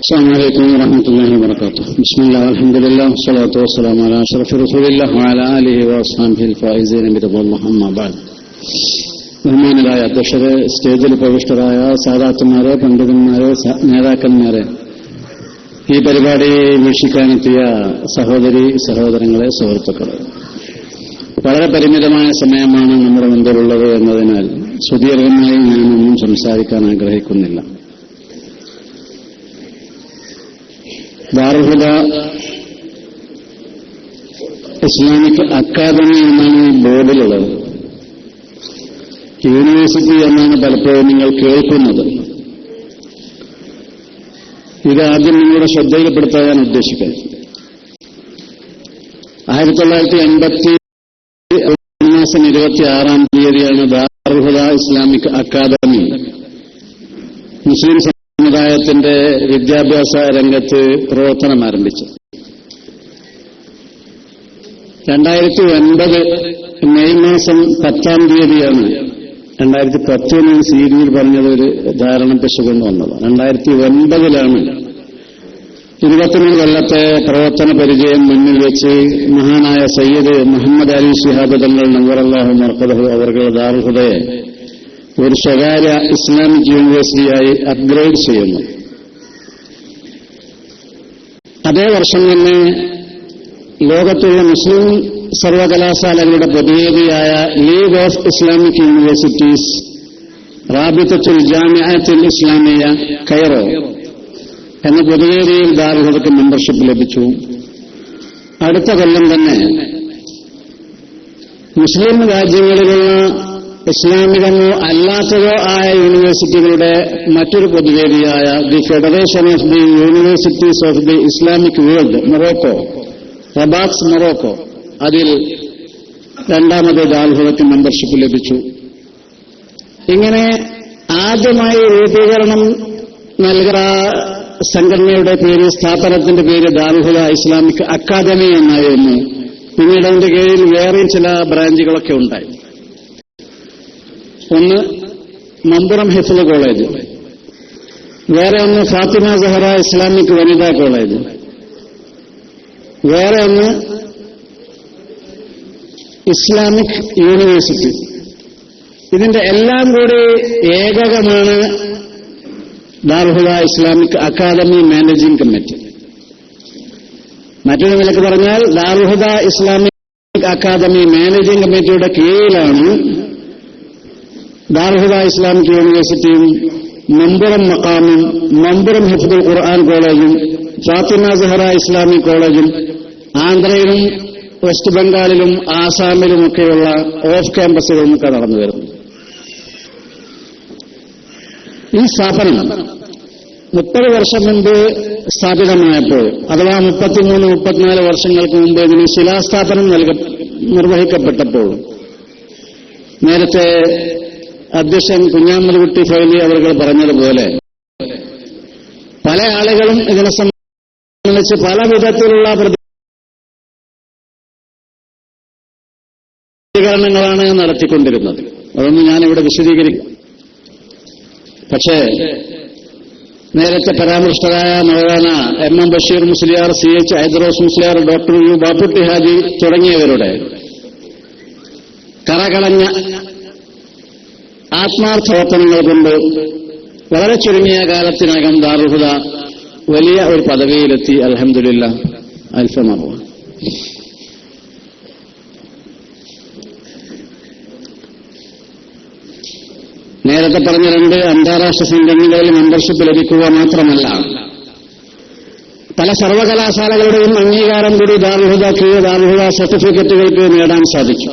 السلام عليكم ورحمة الله وبركاته. بسم الله والحمد لله والصلاة والسلام على أشرف رسول الله وعلى آله وأصحابه الفائزين برضا الله. أما بعد. ബഹുമാനരായ അധ്യക്ഷരെ, സ്റ്റേജിൽ പ്രവിഷ്ടരായ സാദാത്തുമാരെ, പണ്ഡിതന്മാരെ, നേതാക്കന്മാരെ, ഈ പരിപാടി വീക്ഷിക്കാനെത്തിയ സഹോദരി സഹോദരങ്ങളെ, സുഹൃത്തുക്കളെ, വളരെ പരിമിതമായ സമയമാണ് നമ്മുടെ മുമ്പിലുള്ളത് എന്നതിനാൽ സുദീർഘമായി ഞാനൊന്നും സംസാരിക്കാൻ ആഗ്രഹിക്കുന്നില്ല. ദാറുൽ ഇസ്ലാമിക് അക്കാദമി എന്നാണ് ഈ ബോർഡിലുള്ളത്. യൂണിവേഴ്സിറ്റി എന്നാണ് പലപ്പോഴും നിങ്ങൾ കേൾക്കുന്നത്. ഇത് ആദ്യം നിങ്ങളുടെ ശ്രദ്ധയിൽപ്പെടുത്താൻ ഞാൻ ഉദ്ദേശിക്കുന്നത്. 1986 മാസം 26 ദാറുൽ ഇസ്ലാമിക് അക്കാദമി മുസ്ലിം സമുദായത്തിന്റെ വിദ്യാഭ്യാസ രംഗത്ത് പ്രവർത്തനം ആരംഭിച്ചു. 2009 മെയ് മാസം 10 2010 സീരിയൽ പറഞ്ഞത് ഒരു ധാരണ പെശുകൊണ്ട് വന്നതാണ്. 2009 23 കൊല്ലത്തെ പ്രവർത്തന പരിചയം മുന്നിൽ വെച്ച് മഹാനായ സയ്യിദ് മുഹമ്മദ് അലി ശിഹാബ് തങ്ങൾ നവറല്ലാഹു മർഖദഹു അവരുടെ ദാറുൽ ഹുദയെ ഒരു സ്വകാര്യ ഇസ്ലാമിക് യൂണിവേഴ്സിറ്റിയായി അപ്ഗ്രേഡ് ചെയ്യുന്നു. അതേ വർഷം തന്നെ ലോകത്തുള്ള മുസ്ലിം സർവകലാശാലകളുടെ പ്രതിനിധിയായ ലീഗ് ഓഫ് ഇസ്ലാമിക് യൂണിവേഴ്സിറ്റീസ് റാബിത്തത്തുൽ ജാമിഅത്തുൽ ഇസ്ലാമിയ കൈറോ എന്ന പൊതുവേദിയിൽ ദാറുൽ ഹുദയ്ക്ക് മെമ്പർഷിപ്പ് ലഭിച്ചു. അടുത്ത കൊല്ലം തന്നെ മുസ്ലിം രാജ്യങ്ങളിലുള്ള ഇസ്ലാമികമോ അല്ലാത്തതോ ആയ യൂണിവേഴ്സിറ്റികളുടെ മറ്റൊരു പൊതുവേദിയായ the federation of the universities of the Islamic world Morocco, Rabat Morocco, അതിൽ രണ്ടാമത് ദാറുൽ ഹുദയ്ക്ക് മെമ്പർഷിപ്പ് ലഭിച്ചു. ഇങ്ങനെ ആദ്യമായി രൂപീകരണം നൽകുന്ന സംഘടനയുടെ പേര്, സ്ഥാപനത്തിന്റെ പേര് ദാറുൽ ഹുദ ഇസ്ലാമിക് അക്കാദമി എന്നായിരുന്നു. പിന്നീട് അതിന്റെ കീഴിൽ വേറെയും ചില ബ്രാഞ്ചുകളൊക്കെ ഉണ്ടായി. ഒന്ന് മമ്പുറം ഹിഫ്ള് കോളേജ്, വേറെ ഒന്ന് ഫാത്തിമ സഹറ ഇസ്ലാമിക് വനിതാ കോളേജ്, വേറെ ഒന്ന് ഇസ്ലാമിക് യൂണിവേഴ്സിറ്റി. ഇതിന്റെ എല്ലാം കൂടി ഏകകമാണ് ദാറുൽ ഹുദ ഇസ്ലാമിക് അക്കാദമി മാനേജിംഗ് കമ്മിറ്റി. മറ്റൊരു നിലക്ക് പറഞ്ഞാൽ ദാറുൽ ഹുദ ഇസ്ലാമിക് അക്കാദമി മാനേജിംഗ് കമ്മിറ്റിയുടെ കീഴിലാണ് ദാറുൽ ഹുദ ഇസ്ലാമിക് യൂണിവേഴ്സിറ്റിയും മമ്പുറം മഖാമും മമ്പുറം ഹിഫ്ദുൽ ഖുർആൻ കോളേജും ഫാത്തിമ സഹറ ഇസ്ലാമിക് കോളേജും ആന്ധ്രയിലും വെസ്റ്റ് ബംഗാളിലും ആസാമിലുമൊക്കെയുള്ള ഓഫ് ക്യാമ്പസുകളുമൊക്കെ നടന്നു വരുന്നു. ഈ സ്ഥാപനം 30 വർഷം മുമ്പ് സ്ഥാപിതമായപ്പോൾ, അഥവാ 33-34 വർഷങ്ങൾക്ക് മുമ്പ് ഇതിന് ശിലാസ്ഥാപനം നിർവഹിക്കപ്പെട്ടപ്പോൾ, നേരത്തെ അധ്യക്ഷൻ കുഞ്ഞാമൽകുട്ടി ഫൈലി അവർ പറഞ്ഞതുപോലെ പല ആളുകളും ഇതിനെ സംബന്ധിച്ച് പല വിധത്തിലുള്ള പ്രതികരണങ്ങളാണ് നടത്തിക്കൊണ്ടിരുന്നത്. അതൊന്നും ഞാനിവിടെ വിശദീകരിക്കും. പക്ഷേ നേരത്തെ പരാമൃഷ്ടരായ Maulana M Basheer Musliyar, CH Haidros Musliyar, doctor U Bapputty Haji തുടങ്ങിയവരുടെ കറകളഞ്ഞ ആത്മാർത്ഥപ്രവർത്തനങ്ങൾ കൊണ്ട് വളരെ ചുരുങ്ങിയ കാലത്തിനകം ദാറുൽ ഹുദ വലിയ ഒരു പദവിയിലെത്തി. അൽഹംദുലില്ലാഹ്, അൽഫമർവ. നേരത്തെ പറഞ്ഞ 2 അന്താരാഷ്ട്ര സംഘടനകളിൽ മെമ്പർഷിപ്പ് ലഭിക്കുക മാത്രമല്ല, പല സർവകലാശാലകളുടെയും അംഗീകാരം കൂടി ദാറുൽ ഹുദയ്ക്ക്, ദാറുൽ ഹുദ സർട്ടിഫിക്കറ്റുകൾക്ക് നേടാൻ സാധിച്ചു.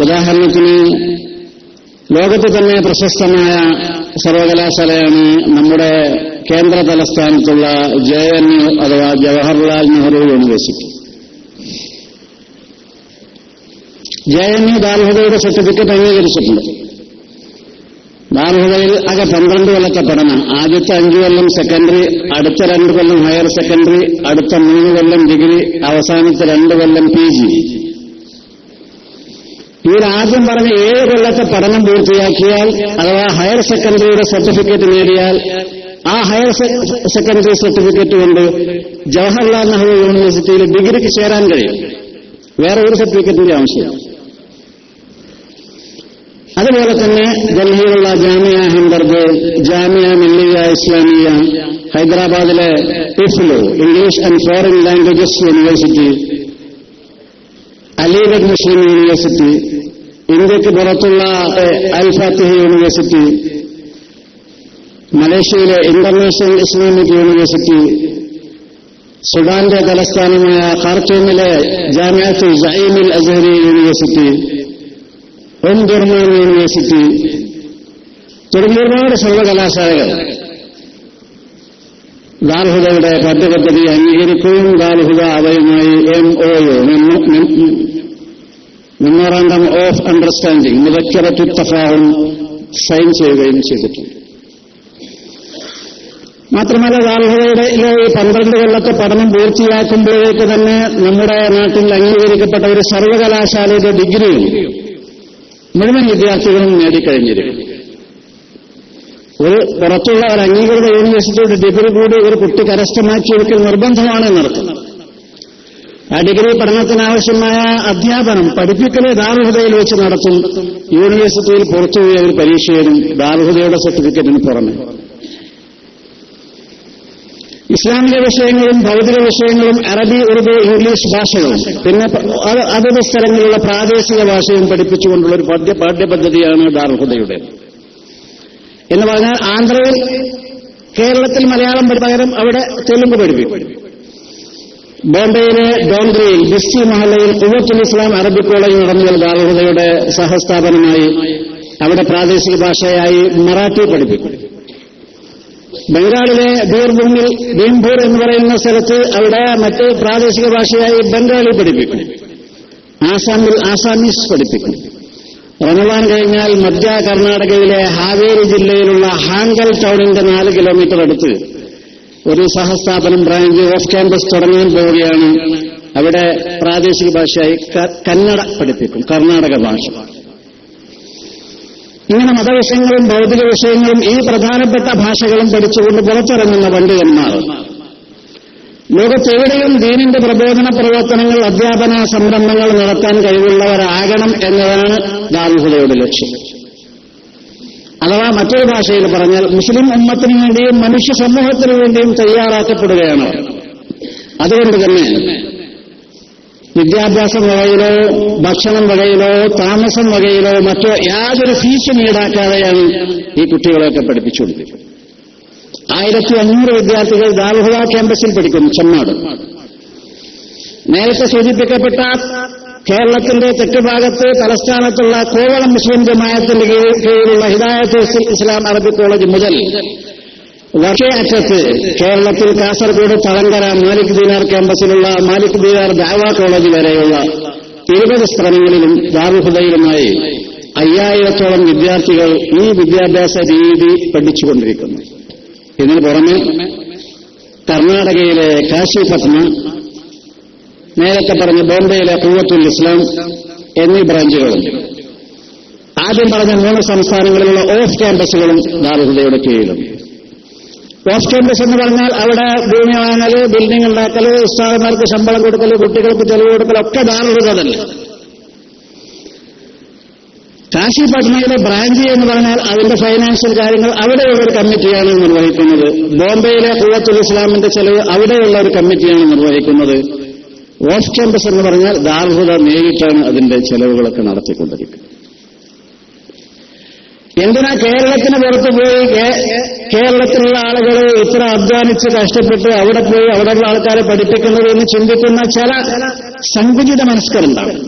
ഉദാഹരണത്തിന് ലോകത്ത് തന്നെ പ്രശസ്തമായ സർവകലാശാലയാണ് നമ്മുടെ കേന്ദ്ര തലസ്ഥാനത്തുള്ള JNU അഥവാ ജവഹർലാൽ നെഹ്റു യൂണിവേഴ്സിറ്റി. JNU ദാറുൽ ഹുദയുടെ സർട്ടിഫിക്കറ്റ് അംഗീകരിച്ചിട്ടുണ്ട്. ദാറുൽ ഹുദയിൽ ആകെ 12 കൊല്ലത്തെ പഠനം. ആദ്യത്തെ 5 കൊല്ലം സെക്കൻഡറി, അടുത്ത 2 കൊല്ലം ഹയർ സെക്കൻഡറി, അടുത്ത 3 കൊല്ലം ഡിഗ്രി, അവസാനത്തെ 2 കൊല്ലം PG. ആദ്യം പറഞ്ഞ 7 കൊല്ലത്തെ പഠനം പൂർത്തിയാക്കിയാൽ, അഥവാ ഹയർ സെക്കൻഡറിയുടെ സർട്ടിഫിക്കറ്റ് നേടിയാൽ ആ ഹയർ സെക്കൻഡറി സർട്ടിഫിക്കറ്റ് കൊണ്ട് ജവഹർലാൽ നെഹ്റു യൂണിവേഴ്സിറ്റിയിൽ ഡിഗ്രിക്ക് ചേരാൻ കഴിയും. വേറെ ഒരു സർട്ടിഫിക്കറ്റിന്റെ ആവശ്യമില്ല. അതുപോലെ തന്നെ ഡൽഹിയിലുള്ള ജാമിയ ഹിന്ദർഗ്, ജാമിയ മില്ലിയ ഇസ്ലാമിയ, ഹൈദരാബാദിലെ ഇഫ്ലു English and foreign languages university, Aligarh Muslim university, ഇന്ത്യക്ക് പുറത്തുള്ള അൽ ഫാത്തിഹ് യൂണിവേഴ്സിറ്റി, മലേഷ്യയിലെ ഇന്റർനാഷണൽ ഇസ്ലാമിക് യൂണിവേഴ്സിറ്റി, സുഡാന്റെ തലസ്ഥാനമായ ഖാർത്തൂമിലെ ജാമിഅത്തുൽ സഈമുൽ അസ്ഹരി യൂണിവേഴ്സിറ്റി, ദുർമാൻ യൂണിവേഴ്സിറ്റി തുടങ്ങിയ ഒരുപാട് സർവകലാശാലകൾ ദാൽഹുദയുടെ പാഠ്യപദ്ധതി അംഗീകരിക്കുകയും ദാൽഹുദ അവയുമായി MOU memorandum of understanding മുദക്കറത്തു തഫാഹും sign ചെയ്യുകയും ചെയ്തിട്ടുണ്ട്. മാത്രമല്ല ദാൽഹുദയുടെ 12 കൊല്ലത്തെ പഠനം പൂർത്തിയാക്കുമ്പോഴേക്ക് തന്നെ നമ്മുടെ നാട്ടിൽ അംഗീകരിക്കപ്പെട്ട ഒരു സർവകലാശാലയുടെ ഡിഗ്രിയും മുഴുവൻ വിദ്യാർത്ഥികളും നേടിക്കഴിഞ്ഞിരിക്കും. ഒരു പുറത്തുള്ള ഒരു അംഗീകൃത യൂണിവേഴ്സിറ്റിയുടെ ഡിഗ്രി കൂടി ഒരു കുട്ടി കരസ്ഥമാക്കിയെടുക്കൽ നിർബന്ധമാണ് എന്നർത്ഥം. ആ ഡിഗ്രി പഠനത്തിനാവശ്യമായ അധ്യാപനം പഠിപ്പിക്കൽ ദാൽഹുദയിൽ വെച്ച് നടത്തും. യൂണിവേഴ്സിറ്റിയിൽ പുറത്തുപോയ ഒരു പരീക്ഷയിലും ദാൽഹുദയുടെ സർട്ടിഫിക്കറ്റിന് പുറമെ ഇസ്ലാമിക വിഷയങ്ങളും ഭൗതിക വിഷയങ്ങളും അറബി, ഉറുദു, ഇംഗ്ലീഷ് ഭാഷകളും പിന്നെ അതത് സ്ഥലങ്ങളിലുള്ള പ്രാദേശിക ഭാഷയും പഠിപ്പിച്ചുകൊണ്ടുള്ള ഒരു പാഠ്യപദ്ധതിയാണ് ദാൽഹുദയുടെ. എന്ന് പറഞ്ഞാൽ ആന്ധ്രയിൽ, കേരളത്തിൽ മലയാളം പകരം അവിടെ തെലുങ്ക് പഠിപ്പിക്കും. ബോംബെയിലെ ഡോൺഗ്രിയിൽ ബിസ്റ്റി മഹല്ലയിൽ ഖുവ്വത്തുൽ ഇസ്ലാം അറബിക് കോളേജ് നടന്നത് ദാൽഹുദയുടെ സഹസ്ഥാപനമായി. അവിടെ പ്രാദേശിക ഭാഷയായി മറാഠി പഠിപ്പിക്കും. ബംഗാളിലെ ഭീംപൂർ എന്ന് പറയുന്ന സ്ഥലത്ത് അവിടെ മറ്റ് പ്രാദേശിക ഭാഷയായി ബംഗാളി പഠിപ്പിക്കും. ആസാമിൽ ആസാമീസ് പഠിപ്പിക്കും. റമദാൻ കഴിഞ്ഞാൽ മധ്യ കർണാടകയിലെ ഹാവേരി ജില്ലയിലുള്ള ഹാങ്കൽ ടൗണിന്റെ 4 കിലോമീറ്റർ അടുത്ത് ഒരു സഹസ്ഥാപനം ബ്രാഞ്ച് ഓഫ് ക്യാമ്പസ് തുടങ്ങാൻ പോവുകയാണ്. അവിടെ പ്രാദേശിക ഭാഷയായി കന്നഡ പഠിപ്പിക്കും, കർണാടക ഭാഷ. ഇങ്ങനെ മതവിഷയങ്ങളും ഭൗതിക വിഷയങ്ങളും ഈ പ്രധാനപ്പെട്ട ഭാഷകളും പഠിച്ചുകൊണ്ട് പുറത്തിറങ്ങുന്ന പണ്ഡിതന്മാർ ലോകത്തെവിടെയും ദീനിന്റെ പ്രബോധന പ്രവർത്തനങ്ങൾ, അധ്യാപന സംരംഭങ്ങൾ നടത്താൻ കഴിവുള്ളവരാകണം എന്നതാണ് ദാൽഹുദയുടെ ലക്ഷ്യം. അഥവാ മറ്റൊരു ഭാഷയിൽ പറഞ്ഞാൽ മുസ്ലിം ഉമ്മത്തിനു വേണ്ടിയും മനുഷ്യ സമൂഹത്തിനു വേണ്ടിയും തയ്യാറാക്കപ്പെടുകയാണ്. അതുകൊണ്ട് തന്നെ വിദ്യാഭ്യാസം വകയിലോ ഭക്ഷണം വകയിലോ താമസം വകയിലോ മറ്റോ യാതൊരു ഫീസും ഈടാക്കാതെയാണ് ഈ കുട്ടികളെയൊക്കെ പഠിപ്പിച്ചുകൊണ്ടിരിക്കുന്നത്. 1500 വിദ്യാർത്ഥികൾ ദാൽഹുദ ക്യാമ്പസിൽ പഠിക്കുന്നു, ചെമ്മാട്. നേരത്തെ സൂചിപ്പിക്കപ്പെട്ട കേരളത്തിന്റെ തെക്കുഭാഗത്ത് തലസ്ഥാനത്തുള്ള കോവളം മുസ്ലിം ജമാഅത്തിന്റെ കീഴിലുള്ള ഹിദായത്തുൽ ഇസ്ലാം അറബിക് കോളേജ് മുതൽ വടക്കേ അറ്റത്ത് കേരളത്തിൽ കാസർഗോഡ് തളങ്കര മാലിക് ദീനാർ ക്യാമ്പസിലുള്ള മാലിക് ദീനാർ ദഅവ കോളേജ് വരെയുള്ള 20 സ്ഥലങ്ങളിലും ദാൽഹുദയിലുമായി 5000-ഓളം വിദ്യാർത്ഥികൾ ഈ വിദ്യാഭ്യാസ രീതി പഠിച്ചുകൊണ്ടിരിക്കുന്നു. ഇതിനു പുറമെ കർണാടകയിലെ കാശിപട്ന, നേരത്തെ പറഞ്ഞ ബോംബെയിലെ ഖുവ്വത്തുൽ ഇസ്ലാം എന്നീ ബ്രാഞ്ചുകളും ആദ്യം പറഞ്ഞ 3 സംസ്ഥാനങ്ങളിലുള്ള ഓഫ് ക്യാമ്പസുകളും ദാൽഹുദയുടെ കീഴിലും. ഓഫ് ക്യാമ്പസ് എന്ന് പറഞ്ഞാൽ അവിടെ ഭൂമി വാങ്ങല്, ബിൽഡിംഗ് ഉണ്ടാക്കല്, ഉസ്താദന്മാർക്ക് ശമ്പളം കൊടുക്കല്, കുട്ടികൾക്ക് ചെലവ് കൊടുക്കലൊക്കെ ദാൽഹുദ തന്നെ. കാശിപട്നയിലെ ബ്രാഞ്ച് എന്ന് പറഞ്ഞാൽ അതിന്റെ ഫൈനാൻഷ്യൽ കാര്യങ്ങൾ അവിടെയുള്ള ഒരു കമ്മിറ്റിയാണ് നിർവഹിക്കുന്നത്. ബോംബെയിലെ ഖുവ്വത്തുൽ ഇസ്ലാമിന്റെ ചെലവ് അവിടെയുള്ള ഒരു കമ്മിറ്റിയാണ് നിർവഹിക്കുന്നത്. ഓഫ് ക്യാമ്പസ് എന്ന് പറഞ്ഞാൽ ദാൽഹുദ നേരിട്ടാണ് അതിന്റെ ചെലവുകളൊക്കെ നടത്തിക്കൊണ്ടിരിക്കുന്നത്. എന്തിനാ കേരളത്തിന് പുറത്തു പോയി കേരളത്തിലുള്ള ആളുകൾ ഇത്ര അധ്വാനിച്ച് കഷ്ടപ്പെട്ട് അവിടെ പോയി അവിടെയുള്ള ആൾക്കാരെ പഠിപ്പിക്കുന്നത് എന്ന് ചിന്തിക്കുന്ന ചില സങ്കുചിത മനസ്കരുണ്ടാവും.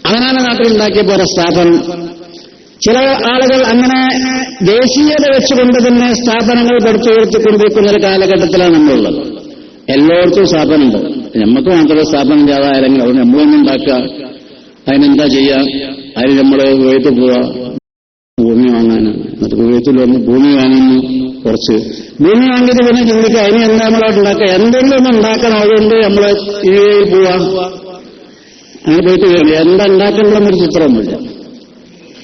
അവനാണ് നാട്ടിലുണ്ടാക്കിയ പോലെ സ്ഥാപനം. ചില ആളുകൾ അങ്ങനെ ദേശീയത വെച്ചുകൊണ്ട് തന്നെ സ്ഥാപനങ്ങൾ പടുത്തുയർത്തിക്കൊണ്ടിരിക്കുന്ന ഒരു കാലഘട്ടത്തിലാണ് നമ്മളുള്ളത്. എല്ലായിടത്തും സ്ഥാപനമുണ്ട്. നമുക്ക് മാത്രമേ സ്ഥാപനം ചെയ്യാതായാലെങ്കിൽ അത് നമ്മളൊന്നും ഉണ്ടാക്കുക, അതിനെന്താ ചെയ്യുക, അതിന് നമ്മൾ വീട്ടിൽ പോവുക, ഭൂമി വാങ്ങാനാണ്. എന്നിട്ട് വീട്ടിൽ വന്ന് ഭൂമി വാങ്ങുന്നു, കുറച്ച് ഭൂമി വാങ്ങിയിട്ട് പിന്നെ ചിന്തിക്കുക അതിന് എന്താ നമ്മളോട് ഉണ്ടാക്കുക, എന്തെങ്കിലും ഒന്ന് ഉണ്ടാക്കണം. അതുകൊണ്ട് നമ്മൾ ഈ പോവാം, അങ്ങനെ പോയിട്ട് എന്താ ഉണ്ടാക്കണമെന്നൊരു ചിത്രമൊന്നുമില്ല.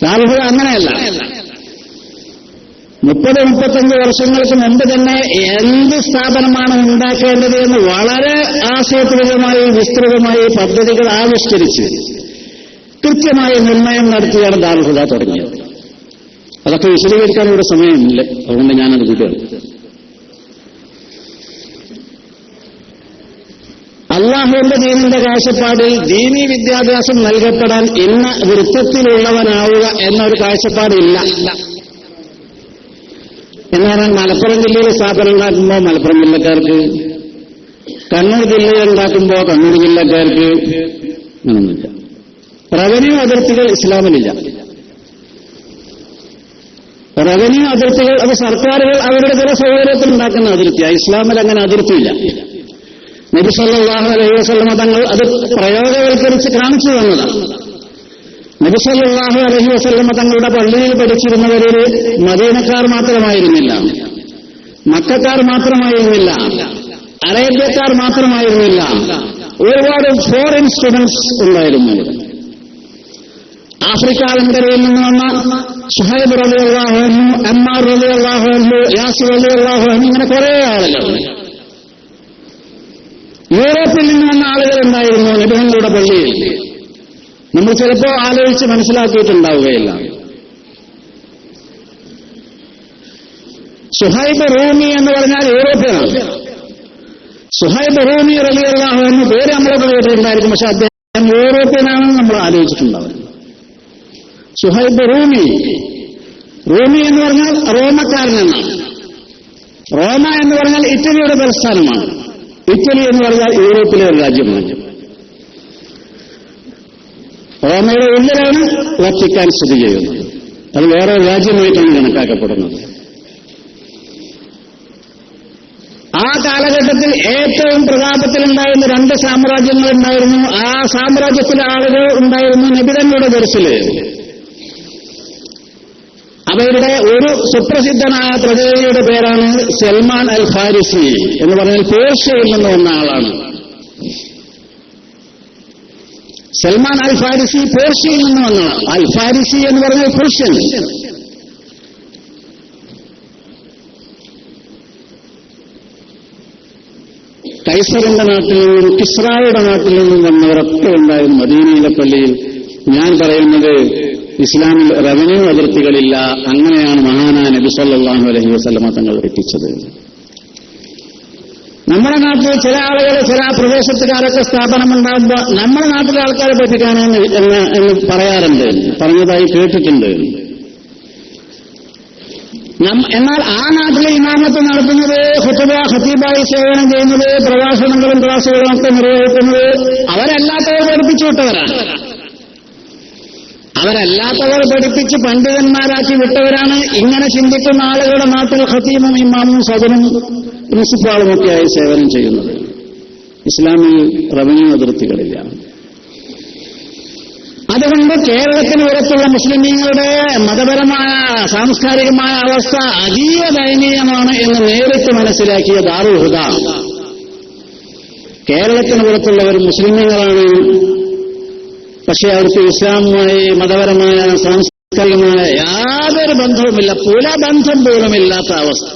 ദാൽഹുദ അങ്ങനെയല്ല. 30-35 വർഷങ്ങൾക്ക് മുമ്പ് തന്നെ എന്ത് സ്ഥാപനമാണ് ഉണ്ടാക്കേണ്ടത് എന്ന് വളരെ ആസൂത്രിതമായി വിസ്തൃതമായി പദ്ധതികൾ ആവിഷ്കരിച്ച് കൃത്യമായ നിർണയം നടത്തിയാണ് ദാറുൽ ഹുദ തുടങ്ങിയത്. അതൊക്കെ വിശദീകരിക്കാൻ ഇവിടെ സമയമില്ല, അതുകൊണ്ട് ഞാനത് വിടുകയാണ്. അള്ളാഹുവിന്റെ ദീനിന്റെ കാഴ്ചപ്പാടിൽ ദീനീ വിദ്യാഭ്യാസം നൽകപ്പെടാൻ ഇന്ന വൃത്തത്തിലുള്ളവനാവുക എന്നൊരു കാഴ്ചപ്പാടില്ല. എന്ന് പറഞ്ഞാൽ മലപ്പുറം ജില്ലയിൽ സ്ഥാപനം ഉണ്ടാക്കുമ്പോൾ മലപ്പുറം ജില്ലക്കാർക്ക്, കണ്ണൂർ ജില്ലയിൽ ഉണ്ടാക്കുമ്പോൾ കണ്ണൂർ ജില്ലക്കാർക്ക് അങ്ങനൊന്നുമില്ല. റവന്യൂ അതിർത്തികൾ ഇസ്ലാമിലില്ല. റവന്യൂ അതിർത്തികൾ അത് സർക്കാരുകൾ അവരുടെ ചില സൗകര്യത്തിൽ ഉണ്ടാക്കുന്ന അതിർത്തിയാണ്. ഇസ്ലാമിൽ അങ്ങനെ അതിർത്തിയില്ല. നബി സല്ലല്ലാഹു അലൈഹി വസല്ലം തങ്ങൾ അത് പ്രയോഗവൽക്കരിച്ച് കാണിച്ചു തന്നതാണ്. നബി സല്ലല്ലാഹു അലൈഹി വസല്ലം തങ്ങളുടെ പള്ളിയിൽ പഠിച്ചിരുന്നവരിൽ മദീനക്കാർ മാത്രമായിരുന്നില്ല, മക്കക്കാർ മാത്രമായിരുന്നില്ല, അറേബ്യക്കാർ മാത്രമായിരുന്നില്ല, ഒരുപാട് ഫോറിൻ സ്റ്റുഡൻസ് ഉണ്ടായിരുന്നു. ആഫ്രിക്ക വൻകരയിൽ നിന്ന് വന്ന സുഹൈബ് റളിയല്ലാഹു അൻഹു, അമ്മാർ റളിയല്ലാഹു അൻഹു, യാസിർ റളിയല്ലാഹു അൻഹു, ഇങ്ങനെ കുറെ ആളുകൾ. യൂറോപ്പിൽ നിന്ന് വന്ന ആളുകൾ ഉണ്ടായിരുന്നു നബികളുടെ പള്ളിയിൽ. നമ്മൾ ചിലപ്പോൾ ആലോചിച്ച് മനസ്സിലാക്കിയിട്ടുണ്ടാവുകയില്ല. സുഹൈബ് റൂമി എന്ന് പറഞ്ഞാൽ യൂറോപ്യനാണ്. സുഹൈബ് റൂമി റളിയല്ലാഹു അൻഹു പേര് നമ്മളെ കേട്ടിട്ടുണ്ടായിരിക്കും, പക്ഷെ അദ്ദേഹം യൂറോപ്യനാണെന്ന് നമ്മൾ ആലോചിച്ചിട്ടുണ്ടാവും. സുഹൈബ് റൂമി, റൂമി എന്ന് പറഞ്ഞാൽ റോമക്കാരനെന്നാണ്. റോമ എന്ന് പറഞ്ഞാൽ ഇറ്റലിയുടെ തലസ്ഥാനമാണ്. ഇറ്റലി എന്ന് പറഞ്ഞാൽ യൂറോപ്പിലെ ഒരു രാജ്യമാണ്. റോമയുടെ ഉള്ളിലാണ് വത്തിക്കാൻ സ്ഥിതി ചെയ്യുന്നത്. അത് വേറെ രാജ്യമായിട്ടാണ് കണക്കാക്കപ്പെടുന്നത്. ആ കാലഘട്ടത്തിൽ ഏറ്റവും പ്രതാപത്തിലുണ്ടായിരുന്ന 2 സാമ്രാജ്യങ്ങളുണ്ടായിരുന്നു. ആ സാമ്രാജ്യത്തിലെ ആളുകൾ ഉണ്ടായിരുന്നു നബിതങ്ങളുടെ ദർശില്. അവരുടെ ഒരു സുപ്രസിദ്ധനായ പ്രതിനിധിയുടെ പേരാണ് സൽമാൻ അൽ ഫാരിസി എന്ന് പറഞ്ഞാൽ പേർഷ്യയിൽ നിന്ന് വന്ന ആളാണ്. സൽമാൻ അൽ ഫാരിസി പേർഷ്യയിൽ നിന്ന് വന്നതാണ്. അൽ ഫാരിസി എന്ന് പറഞ്ഞാൽ പേർഷ്യൻ. കൈസറിന്റെ നാട്ടിൽ നിന്നും കിസ്രായുടെ നാട്ടിൽ നിന്നും വന്നവരൊക്കെ ഉണ്ടായിരുന്നു മദീനയിലെ പള്ളിയിൽ. ഞാൻ പറയുന്നത് ഇസ്ലാമിൽ റവന്യൂ അതിർത്തികളില്ല. അങ്ങനെയാണ് മഹാനായ നബി സല്ലല്ലാഹു അലൈഹി വസല്ലമ തങ്ങൾ എത്തിച്ചത്. നമ്മുടെ നാട്ടിൽ ചില ആളുകൾ ചില പ്രദേശത്തുകാരൊക്കെ സ്ഥാപനമുണ്ടാകുമ്പോൾ നമ്മുടെ നാട്ടിലെ ആൾക്കാരെ പഠിപ്പിക്കാനെന്ന് എന്ന് പറയാറുണ്ട്, പറഞ്ഞതായി കേട്ടിട്ടുണ്ട്. എന്നാൽ ആ നാട്ടിലെ ഇമാമത്ത് നടത്തുന്നത്, ഖതീബായി സേവനം ചെയ്യുന്നത്, പ്രഭാഷണങ്ങളും ക്ലാസുകളും ഒക്കെ നിർവഹിക്കുന്നത് അവരല്ലാത്തവർ പഠിപ്പിച്ചു വിട്ടവരാണ്. അവരല്ലാത്തവർ പഠിപ്പിച്ച് പണ്ഡിതന്മാരാക്കി വിട്ടവരാണ്. ഇങ്ങനെ ചിന്തിക്കുന്ന ആളുകളുടെ നാട്ടിൽ ഖതീമും ഇമാമും സദനും പ്രിൻസിപ്പാളുമൊക്കെയായി സേവനം ചെയ്യുന്നത്. ഇസ്ലാമിൽ റവന്യൂ അതിർത്തികളില്ല. അതുകൊണ്ട് കേരളത്തിന് പുറത്തുള്ള മുസ്ലിമീങ്ങളുടെ മതപരമായ സാംസ്കാരികമായ അവസ്ഥ അതീവ ദയനീയമാണ് എന്ന് നേരിട്ട് മനസ്സിലാക്കിയ ദാറുൽ ഹുദ കേരളത്തിന് പുറത്തുള്ളവർ മുസ്ലിമീങ്ങളാണ്, പക്ഷെ അവർക്ക് ഇസ്ലാമുമായി മതപരമായ സാംസ്കാരികമായ യാതൊരു ബന്ധവുമില്ല, പുലബന്ധം പോലുമില്ലാത്ത അവസ്ഥ.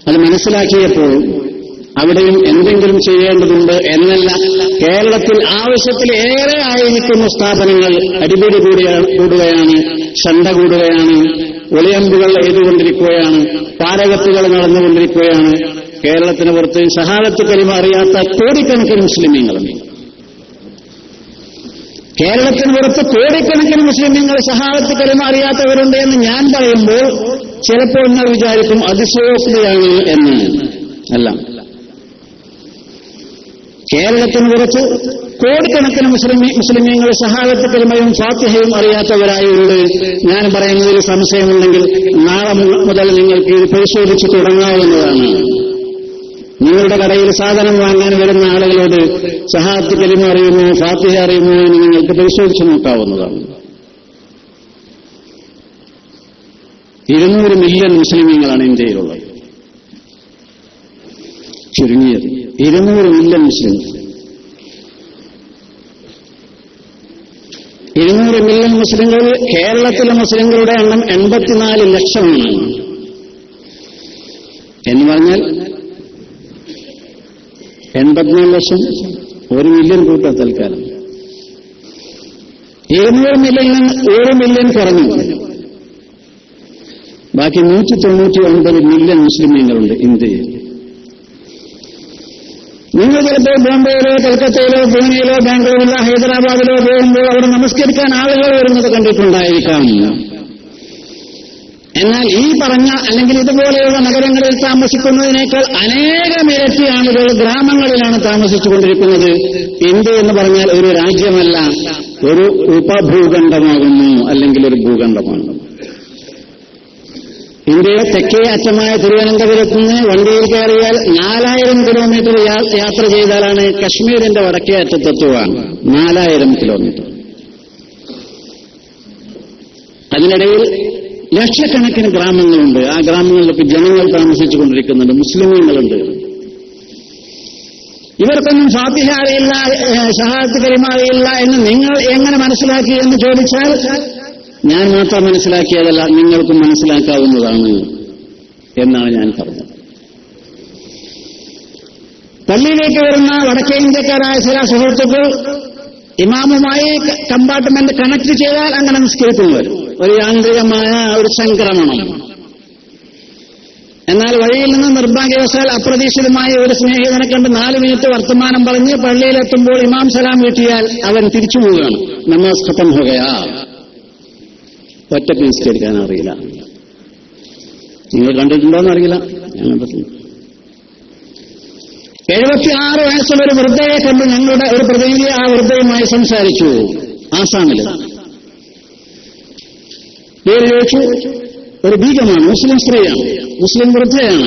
അത് മനസ്സിലാക്കിയപ്പോൾ അവിടെയും എന്തെങ്കിലും ചെയ്യേണ്ടതുണ്ട് എന്നല്ല, കേരളത്തിൽ ആവശ്യത്തിൽ ഏറെ ആയിരിക്കുന്ന സ്ഥാപനങ്ങൾ അടിപിടി കൂടുകയാണ്, ശണ്ട കൂടുകയാണ്, ഒളിയമ്പുകൾ എഴുതുകൊണ്ടിരിക്കുകയാണ്, പാരകത്തുകൾ നടന്നുകൊണ്ടിരിക്കുകയാണ്. കേരളത്തിന് പുറത്ത് ഷഹാദത്ത് കലിമ അറിയാത്ത കോടിക്കണക്കിന് മുസ്ലിമീങ്ങളുണ്ട്. കേരളത്തിന് പുറത്ത് കോടിക്കണക്കിന് മുസ്ലിമീങ്ങൾ ഷഹാദത്ത് കലിമ അറിയാത്തവരുണ്ട് എന്ന് ഞാൻ പറയുമ്പോൾ ചിലപ്പോൾ നിങ്ങൾ വിചാരിക്കും അതിശയോക്തിയാണ് എന്ന്. അല്ല, കേരളത്തിന് പുറത്ത് കോടിക്കണക്കിന് മുസ്ലിമീങ്ങൾ ഷഹാദത്ത് കലിമയും ഫാത്തിഹയും അറിയാത്തവരായുണ്ട്. ഞാൻ പറയുന്നതിൽ സംശയമുണ്ടെങ്കിൽ നാളെ മുതൽ നിങ്ങൾക്ക് ഇത് പരിശോധിച്ച് തുടങ്ങാവുന്നതാണ്. നിങ്ങളുടെ കടയിൽ സാധനം വാങ്ങാൻ വരുന്ന ആളുകളോട് ഷഹാദത്ത് കലിമ അറിയുമോ ഫാത്തിഹ അറിയുമോ എന്ന് നിങ്ങൾക്ക് പരിശോധിച്ച് നോക്കാവുന്നതാണ്. 200 മില്യൺ മുസ്ലിമീങ്ങളാണ് ഇന്ത്യയിലുള്ളത്. ചുരുങ്ങിയത് 200 മില്യൺ മുസ്ലിം. 200 മില്യൺ കേരളത്തിലെ മുസ്ലിങ്ങളുടെ എണ്ണം 84 ലക്ഷമാണ്. എന്ന് പറഞ്ഞാൽ 84 ലക്ഷം 1 മില്യൺ കൂട്ടാ തൽക്കാലം. 200 മില്യൺ 1 മില്യൺ കുറഞ്ഞു. ബാക്കി 199 മില്യൺ മുസ്ലിമീങ്ങളുണ്ട് ഇന്ത്യയിൽ. നിങ്ങൾ ചിലപ്പോൾ ബോംബെയിലോ കൽക്കത്തയിലോ പൂനെയിലോ ബാംഗ്ലൂരിലോ ഹൈദരാബാദിലോ പോകുമ്പോൾ അവിടെ നമസ്കരിക്കാൻ ആളുകൾ വരുന്നത് കണ്ടിട്ടുണ്ടായിരിക്കാം. എന്നാൽ ഈ പറഞ്ഞ അല്ലെങ്കിൽ ഇതുപോലെയുള്ള നഗരങ്ങളിൽ താമസിക്കുന്നതിനേക്കാൾ അനേകം ഇരട്ടി ആളുകൾ ഗ്രാമങ്ങളിലാണ് താമസിച്ചുകൊണ്ടിരിക്കുന്നത്. ഇന്ത്യ എന്ന് പറഞ്ഞാൽ ഒരു രാജ്യമല്ല, ഒരു ഉപഭൂഖണ്ഡമാകുന്നു, അല്ലെങ്കിൽ ഒരു ഭൂഖണ്ഡമാണ്. ഇന്ത്യയുടെ തെക്കേ അറ്റമായ തിരുവനന്തപുരത്ത് നിന്ന് വണ്ടിയിൽ കയറിയാൽ 4000 കിലോമീറ്റർ യാത്ര ചെയ്താലാണ് കശ്മീരിന്റെ വടക്കേ അറ്റത്തെത്തുവാൻ. 4000 കിലോമീറ്റർ. അതിനിടയിൽ ലക്ഷക്കണക്കിന് ഗ്രാമങ്ങളുണ്ട്. ആ ഗ്രാമങ്ങളിലൊക്കെ ജനങ്ങൾ താമസിച്ചുകൊണ്ടിരിക്കുന്നുണ്ട്, മുസ്ലിമീങ്ങളുണ്ട്. ഇവർക്കൊന്നും ഫാത്തിഹ അറിയില്ല, ഷഹാദത്ത് കലിമ അറിയില്ല എന്ന് നിങ്ങൾ എങ്ങനെ മനസ്സിലാക്കി എന്ന് ചോദിച്ചാൽ, ഞാൻ മാത്രം മനസ്സിലാക്കിയതല്ല, നിങ്ങൾക്കും മനസ്സിലാക്കാവുന്നതാണ് എന്നാണ് ഞാൻ പറഞ്ഞത്. പള്ളിയിലേക്ക് വരുന്ന വടക്കേ ഇന്ത്യക്കാരായ ചില സുഹൃത്തുക്കൾ ഇമാമുമായി കമ്പാർട്ട്മെന്റ് കണക്ട് ചെയ്താൽ അങ്ങനെ നിസ്കരിക്കുന്നു വരും. ഒരു യാന്ത്രികമായ ഒരു സംക്രമണം. എന്നാൽ വഴിയിൽ നിന്ന് നിർഭാഗ്യവശാൽ അപ്രതീക്ഷിതമായി ഒരു സ്നേഹിതനെ കണ്ട് 4 മിനിറ്റ് വർത്തമാനം പറഞ്ഞ് പള്ളിയിലെത്തുമ്പോൾ ഇമാം സലാം വീട്ടിയാൽ അവൻ തിരിച്ചു പോവുകയാണ്. നമാസ് ഖത്തം ഹോ ഗയാ. ഒറ്റയ്ക്ക് നിസ്കരിക്കാൻ അറിയില്ല. നിങ്ങൾ കണ്ടിട്ടുണ്ടോന്ന് അറിയില്ല, ഞാൻ കണ്ടിട്ടുണ്ട്. 76 വയസ്സുള്ള ഒരു വൃദ്ധയെ കണ്ട് ഞങ്ങളുടെ ഒരു പ്രതിനിധി ആ വൃദ്ധയുമായി സംസാരിച്ചു. ആസാമിൽ പേര് ചോദിച്ചു. ഒരു ബീജമാണ്, മുസ്ലിം സ്ത്രീയാണ്, മുസ്ലിം വൃദ്ധയാണ്.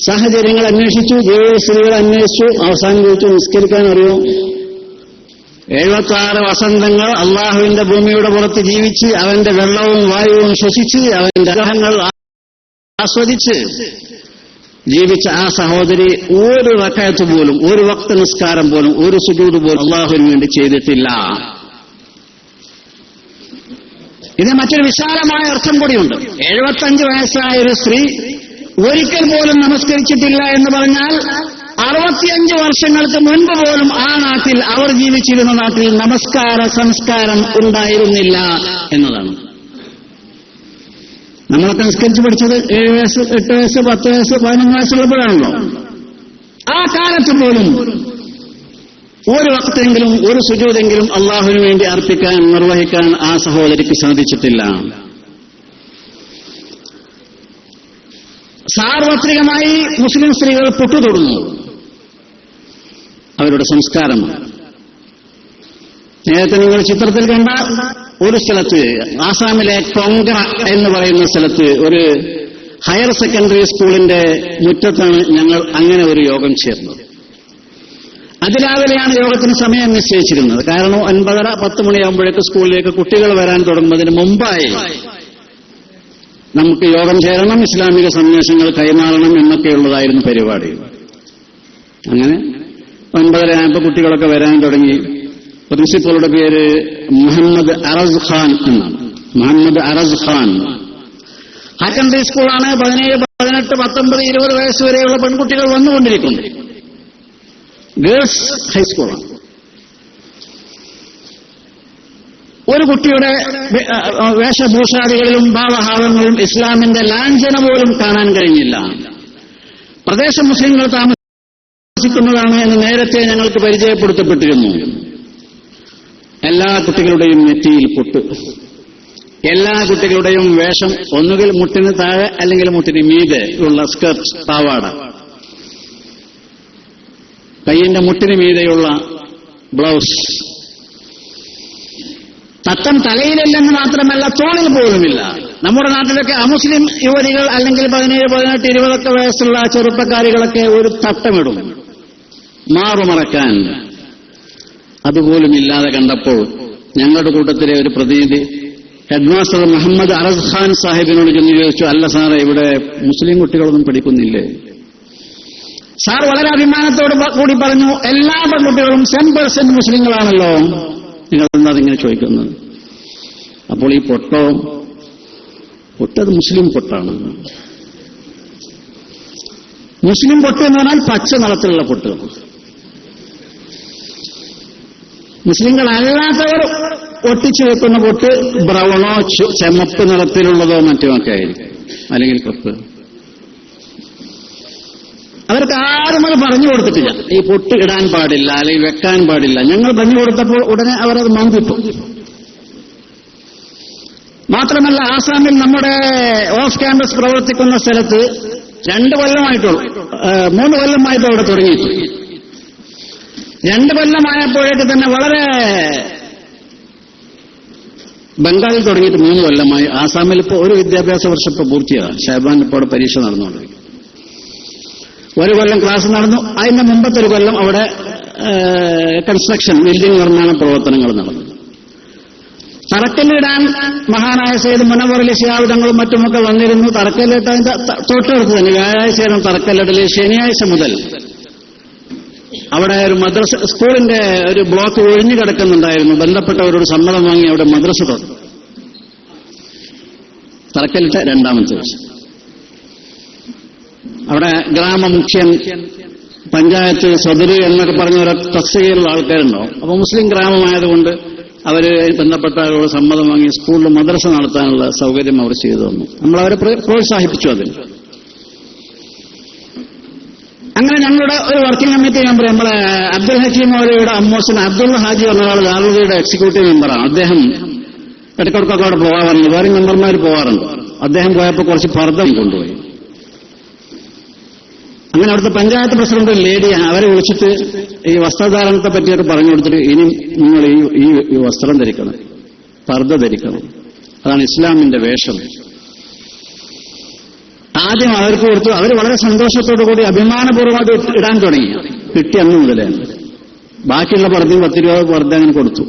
സാഹചര്യങ്ങൾ അന്വേഷിച്ചു, ജീവിത സ്ത്രീകൾ അന്വേഷിച്ചു. അവസാനം ചോദിച്ചു, നിസ്കരിക്കാൻ അറിയോ? 76 വസന്തങ്ങൾ അള്ളാഹുവിന്റെ ഭൂമിയുടെ പുറത്ത് ജീവിച്ച് അവന്റെ വെള്ളവും വായുവും ശ്വസിച്ച് അവന്റെ ഗ്രഹങ്ങൾ ആസ്വദിച്ച് ജീവിച്ച ആ സഹോദരി ഒരു റക്അത്ത് പോലും, ഒരു വക്ത നിസ്കാരം പോലും, ഒരു സുജൂദ് പോലും അള്ളാഹുവിന് വേണ്ടി ചെയ്തിട്ടില്ല. ഇത് മറ്റൊരു വിശാലമായ അർത്ഥം കൂടിയുണ്ട്. 75 വയസ്സായ ഒരു സ്ത്രീ ഒരിക്കൽ പോലും നമസ്കരിച്ചിട്ടില്ല എന്ന് പറഞ്ഞാൽ 65 വർഷങ്ങൾക്ക് മുൻപ് പോലും ആ നാട്ടിൽ, അവർ ജീവിച്ചിരുന്ന നാട്ടിൽ നമസ്കാര സംസ്കാരം ഉണ്ടായിരുന്നില്ല എന്നതാണ്. നമ്മളൊക്കെ നിസ്കരിച്ച് പഠിച്ചത് 7 വയസ്സ് 8 വയസ്സ് 10 വയസ്സ് 11 വയസ്സുള്ളപ്പോഴാണല്ലോ. ആ കാലത്ത് പോലും ഒരു വക്തെങ്കിലും ഒരു സുജൂദെങ്കിലും അള്ളാഹുവിന് വേണ്ടി അർപ്പിക്കാൻ, നിർവഹിക്കാൻ ആ സഹോദരിക്ക് സാധിച്ചിട്ടില്ല. സാർവത്രികമായി മുസ്ലിം സ്ത്രീകൾ പൊട്ടുതൊടുന്നു. അവരുടെ സംസ്കാരമാണ്. നേരത്തെ നിങ്ങൾ ചിത്രത്തിൽ കണ്ട ഒരു സ്ഥലത്ത്, ആസാമിലെ കൊങ്ക്ര എന്ന് പറയുന്ന സ്ഥലത്ത് ഒരു ഹയർ സെക്കൻഡറി സ്കൂളിന്റെ മുറ്റത്താണ് ഞങ്ങൾ അങ്ങനെ ഒരു യോഗം ചേർന്നത്. അതിരാവിലെയാണ് യോഗത്തിന് സമയം നിശ്ചയിച്ചിരുന്നത്. കാരണം 9:30 10 മണിയാകുമ്പോഴേക്ക് സ്കൂളിലേക്ക് കുട്ടികൾ വരാൻ തുടങ്ങുന്നതിന് മുമ്പായി നമുക്ക് യോഗം ചേരണം, ഇസ്ലാമിക സന്ദേശങ്ങൾ കൈമാറണം എന്നൊക്കെയുള്ളതായിരുന്നു പരിപാടി. അങ്ങനെ 9:30 ആയപ്പോൾ കുട്ടികളൊക്കെ വരാൻ തുടങ്ങി. പ്രിൻസിപ്പളുടെ പേര് മുഹമ്മദ് അറസ് ഖാൻ എന്നാണ്. മുഹമ്മദ് അറസ് ഖാൻ. സെക്കൻഡറി സ്കൂളാണ്. 17, 18, 19, 20 വയസ്സ് വരെയുള്ള പെൺകുട്ടികൾ വന്നുകൊണ്ടിരിക്കുന്നു. ഗേൾസ് ഹൈസ്കൂളാണ്. ഒരു കുട്ടിയുടെ വേഷഭൂഷാദികളിലും ഭാവഭാവങ്ങളിലും ഇസ്ലാമിന്റെ ലാഞ്ചന പോലും കാണാൻ കഴിഞ്ഞില്ല. പ്രദേശം മുസ്ലിങ്ങൾ താമസിക്കുന്നതാണ് എന്ന് നേരത്തെ ഞങ്ങൾക്ക് പരിചയപ്പെടുത്തപ്പെട്ടിരുന്നു. എല്ലാ കുട്ടികളുടെയും നെറ്റിയിൽ പൊട്ട്, എല്ലാ കുട്ടികളുടെയും വേഷം ഒന്നുകിൽ മുട്ടിന് താഴെ അല്ലെങ്കിൽ മുട്ടിന് മീതെ ഉള്ള സ്കർട്ട്, പാവാട, കൈയിന്റെ മുട്ടിന് മീതെയുള്ള ബ്ലൗസ്, തട്ടം തലയിലില്ലെന്ന് മാത്രമല്ല തോളിൽ പോലുമില്ല. നമ്മുടെ നാട്ടിലൊക്കെ അമുസ്ലിം യുവതികൾ അല്ലെങ്കിൽ 17, 18, 20 വയസ്സുള്ള ചെറുപ്പക്കാരികളൊക്കെ ഒരു തട്ടമിടും മാറുമറക്കാൻ. അതുപോലും ഇല്ലാതെ കണ്ടപ്പോൾ ഞങ്ങളുടെ കൂട്ടത്തിലെ ഒരു പ്രതിനിധി ഹെഡ്മാസ്റ്റർ മുഹമ്മദ് അറസ് ഖാൻ സാഹിബിനോട് ചെന്ന് ചോദിച്ചു, അല്ല സാറേ, ഇവിടെ മുസ്ലിം കുട്ടികളൊന്നും പഠിക്കുന്നില്ലേ? സാർ വളരെ അഭിമാനത്തോട് കൂടി പറഞ്ഞു, എല്ലാ പെൺകുട്ടികളും 10% മുസ്ലിങ്ങളാണല്ലോ. നിങ്ങളെന്താ അതിങ്ങനെ ചോദിക്കുന്നത്? അപ്പോൾ ഈ പൊട്ടത് മുസ്ലിം പൊട്ടാണ്. മുസ്ലിം പൊട്ട് എന്ന് പറഞ്ഞാൽ പച്ച നിറത്തിലുള്ള പൊട്ട്. മുസ്ലിങ്ങളല്ലാത്തവർ ഒട്ടിച്ചു വെക്കുന്ന പൊട്ട് ബ്രൗണോ ചെമപ്പ് നിറത്തിലുള്ളതോ മറ്റുമൊക്കെ ആയിരിക്കും, അല്ലെങ്കിൽ കറുപ്പ്. അവർക്ക് ആരും അത് പറഞ്ഞു കൊടുത്തിട്ടില്ല, ഈ പൊട്ട് ഇടാൻ പാടില്ല അല്ലെങ്കിൽ വെക്കാൻ പാടില്ല. ഞങ്ങൾ പറഞ്ഞു കൊടുത്തപ്പോൾ ഉടനെ അവരത് മാന്തിട്ടു. മാത്രമല്ല, ആസാമിൽ നമ്മുടെ ഓഫ് ക്യാമ്പസ് പ്രവർത്തിക്കുന്ന സ്ഥലത്ത് 2 കൊല്ലമായിട്ടുള്ളൂ, 3 കൊല്ലമായിട്ട് അവിടെ തുടങ്ങിയിട്ടു. 2 കൊല്ലമായപ്പോഴേക്ക് തന്നെ വളരെ ബംഗാളിൽ തുടങ്ങിയിട്ട് 3 കൊല്ലമായി. ആസാമിൽ ഇപ്പോൾ ഒരു വിദ്യാഭ്യാസ വർഷം ഇപ്പോൾ പൂർത്തിയാണ്. ഷാബാൻ ഇപ്പോൾ അവിടെ പരീക്ഷ നടന്നുകൊണ്ടിരിക്കും. 1 കൊല്ലം ക്ലാസ് നടന്നു. അതിന്റെ മുമ്പത്തെ 1 കൊല്ലം അവിടെ കൺസ്ട്രക്ഷൻ, ബിൽഡിംഗ് നിർമ്മാണ പ്രവർത്തനങ്ങൾ നടന്നു. തറക്കല്ലിടാൻ മഹാനായ സയ്യിദ് മുനവ്വർ അലി ശിഹാബ് തങ്ങളും മറ്റുമൊക്കെ വന്നിരുന്നു. തറക്കല്ലിട്ട് അതിന്റെ തൊട്ടടുത്ത് തന്നെ വ്യാഴാഴ്ചയായിരുന്നു തറക്കല്ലിടല്. ശനിയാഴ്ച മുതൽ അവിടെ ഒരു മദ്രസ, സ്കൂളിന്റെ ഒരു ബ്ലോക്ക് ഒഴിഞ്ഞു കിടക്കുന്നുണ്ടായിരുന്നു. ബന്ധപ്പെട്ടവരോട് സമ്മതം വാങ്ങി അവിടെ മദ്രസ തുടങ്ങി. തറക്കല്ലിട്ട 2ാമത്തെ ദിവസം അവിടെ ഗ്രാമമുഖ്യൻ, പഞ്ചായത്ത് സദര് എന്നൊക്കെ പറഞ്ഞ ഓരോ തസ്തികയിലുള്ള ആൾക്കാരുണ്ടാവും. അപ്പൊ മുസ്ലിം ഗ്രാമമായതുകൊണ്ട് അവര് ബന്ധപ്പെട്ടവരോട് സമ്മതം വാങ്ങി സ്കൂളിൽ മദ്രസ നടത്താനുള്ള സൗകര്യം അവർ ചെയ്തു തന്നു. നമ്മളവരെ പ്രോത്സാഹിപ്പിച്ചു അതിന്. അങ്ങനെ ഞങ്ങളുടെ ഒരു വർക്കിംഗ് കമ്മിറ്റി മെമ്പർ, നമ്മളെ അബ്ദുൽ ഹക്കീം മൗലവിയുടെ അമ്മോസൻ അബ്ദുൽ ഹാജി എന്ന ആൾ ദാറുൽഹുദയുടെ എക്സിക്യൂട്ടീവ് മെമ്പറാണ്. അദ്ദേഹം ഇടയ്ക്കിടയ്ക്കൊക്കെ അവിടെ പോകാറുണ്ട്. വേറെ മെമ്പർമാർ പോകാറുണ്ട്. അദ്ദേഹം പോയപ്പോൾ കുറച്ച് പർദ്ദം കൊണ്ടുപോയി. അങ്ങനെ അവിടുത്തെ പഞ്ചായത്ത് പ്രസിഡന്റ് ലേഡിയാണ്. അവരെ വിളിച്ചിട്ട് ഈ വസ്ത്രധാരണത്തെ പറ്റിയൊക്കെ പറഞ്ഞു കൊടുത്തിട്ട്, ഇനി നിങ്ങൾ ഈ വസ്ത്രം ധരിക്കണം, പർദ്ദ ധരിക്കണം, അതാണ് ഇസ്ലാമിന്റെ വേഷം. ആദ്യം അവർക്ക് കൊടുത്തു. അവർ വളരെ സന്തോഷത്തോടു കൂടി അഭിമാനപൂർവ്വം അത് ഇടാൻ തുടങ്ങി. കിട്ടി അന്ന് മുതലാണ്. ബാക്കിയുള്ള പർദ്ദയും 10-20 പർദ്ദ അങ്ങനെ കൊടുത്തു.